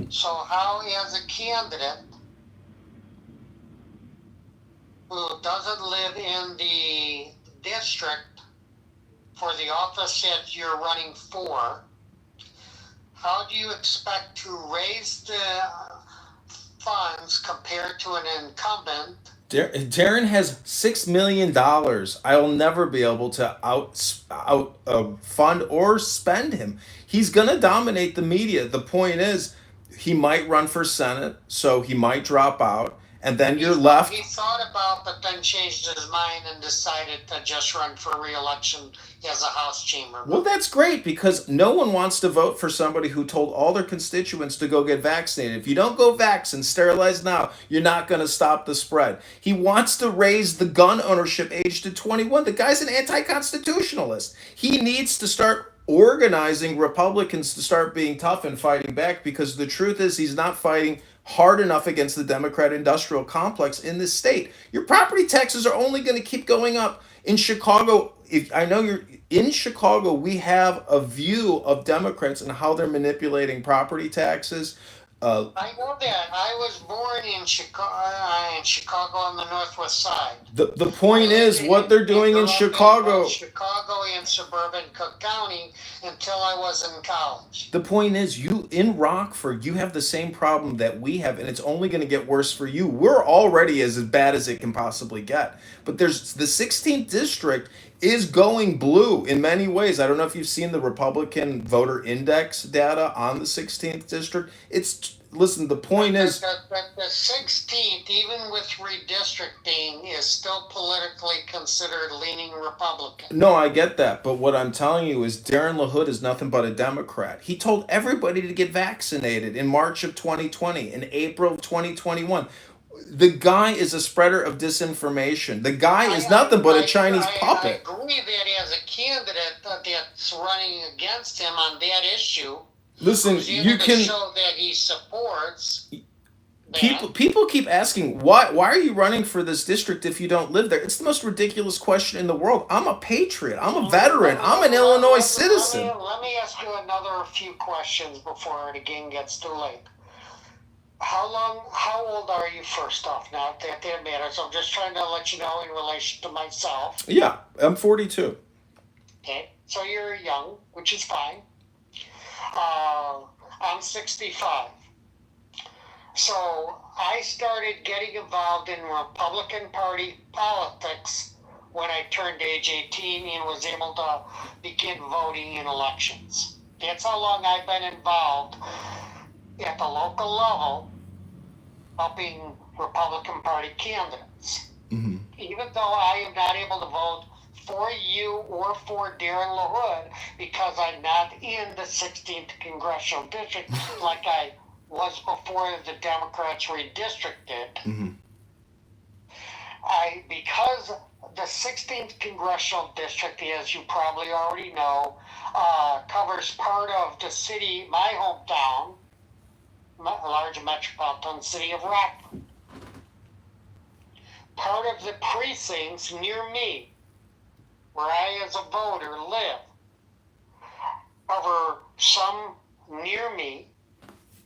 So how, as a candidate who doesn't live in the district for the office that you're running for, how do you expect to raise the funds compared to an incumbent? Darren has $6 million. I'll never be able to fund or spend him. He's gonna dominate the media. The point is, he might run for Senate, so he might drop out, and then you're left. He thought about, but then changed his mind and decided to just run for re-election as a House chamberman. Well, that's great, because no one wants to vote for somebody who told all their constituents to go get vaccinated. If you don't go vax and sterilize now, you're not going to stop the spread. He wants to raise the gun ownership age to 21. The guy's an anti-constitutionalist. He needs to start organizing Republicans to start being tough and fighting back, because the truth is he's not fighting hard enough against the Democrat industrial complex in this state. Your property taxes are only going to keep going up. In Chicago, I know you're in Chicago, we have a view of Democrats and how they're manipulating property taxes. I know that. I was born in Chicago on the northwest side. The point is, what they're doing in Chicago. Chicago and suburban Cook County until I was in college. The point is, you in Rockford, you have the same problem that we have, and it's only going to get worse for you. We're already as bad as it can possibly get. But there's the 16th district is going blue in many ways. I don't know if you've seen the Republican voter index data on the 16th district. Listen, the point is... The 16th, even with redistricting, is still politically considered leaning Republican. No, I get that. But what I'm telling you is Darren LaHood is nothing but a Democrat. He told everybody to get vaccinated in March of 2020, in April of 2021. The guy is a spreader of disinformation. The guy is nothing but a Chinese puppet. I agree that as a candidate that's running against him on that issue, listen, you can show that he supports. People keep asking, why are you running for this district if you don't live there? It's the most ridiculous question in the world. I'm a patriot. I'm a veteran. I'm an Illinois citizen. Let me ask you another few questions before it again gets too late. How old are you, first off? Now, that matters. I'm just trying to let you know in relation to myself. Yeah, I'm 42. Okay, so you're young, which is fine. I'm 65. So I started getting involved in Republican Party politics when I turned age 18 and was able to begin voting in elections. That's how long I've been involved at the local level, helping Republican Party candidates. Mm-hmm. Even though I am not able to vote for you or for Darren LaHood because I'm not in the 16th Congressional District like I was before the Democrats redistricted. Mm-hmm. Because the 16th Congressional District, as you probably already know, covers part of the city, my hometown, large metropolitan city of Rockford. Part of the precincts near me, where I as a voter live, cover some near me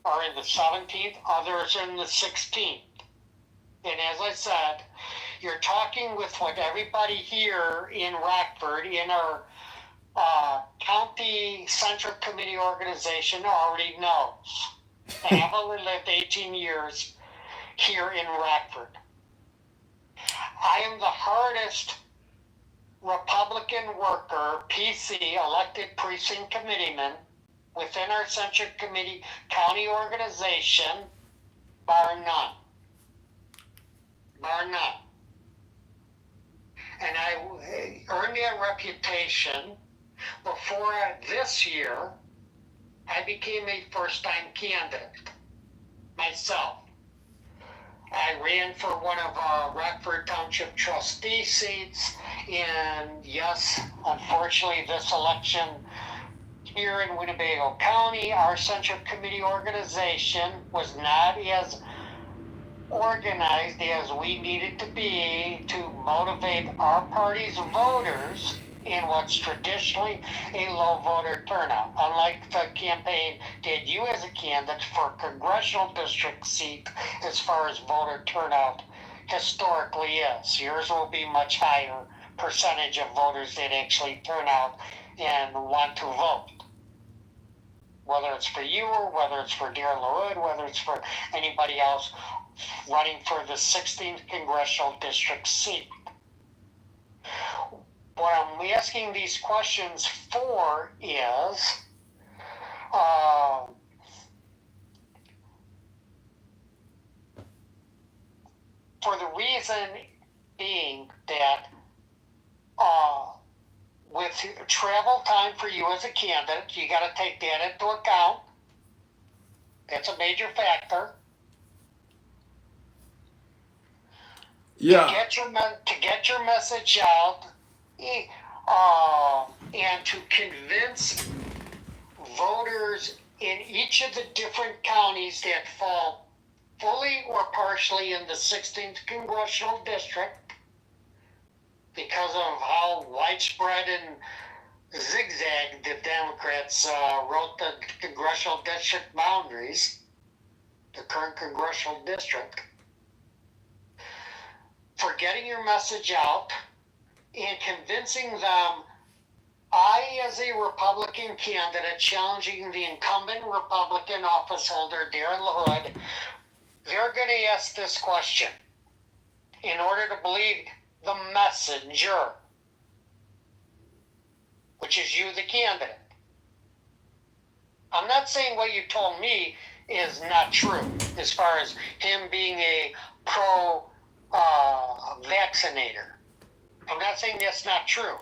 are in the 17th, others in the 16th. And as I said, you're talking with what everybody here in Rockford, in our County Central Committee organization already knows. I've only lived 18 years here in Rockford. I am the hardest Republican worker, PC, elected precinct committeeman within our Central Committee County organization, bar none. Bar none. And I earned that reputation before this year. I became a first-time candidate myself. I ran for one of Rockford Township trustee seats, and yes, unfortunately, this election here in Winnebago County, our Central Committee organization was not as organized as we needed to be to motivate our party's voters in what's traditionally a low voter turnout. Unlike the campaign did you as a candidate for a congressional district seat as far as voter turnout historically is. Yours will be much higher percentage of voters that actually turn out and want to vote. Whether it's for you or whether it's for Darren LaHood, whether it's for anybody else running for the 16th Congressional District seat. What I'm asking these questions for is for the reason being that with travel time for you as a candidate, you got to take that into account. That's a major factor. Yeah. To get your message out, and to convince voters in each of the different counties that fall fully or partially in the 16th Congressional District, because of how widespread and zigzag the Democrats wrote the Congressional District boundaries, the current Congressional District, for getting your message out and convincing them I, as a Republican candidate challenging the incumbent Republican office holder, Darren LaHood, they're going to ask this question in order to believe the messenger, which is you, the candidate. I'm not saying what you told me is not true as far as him being a pro-vaccinator. I'm not saying that's not true.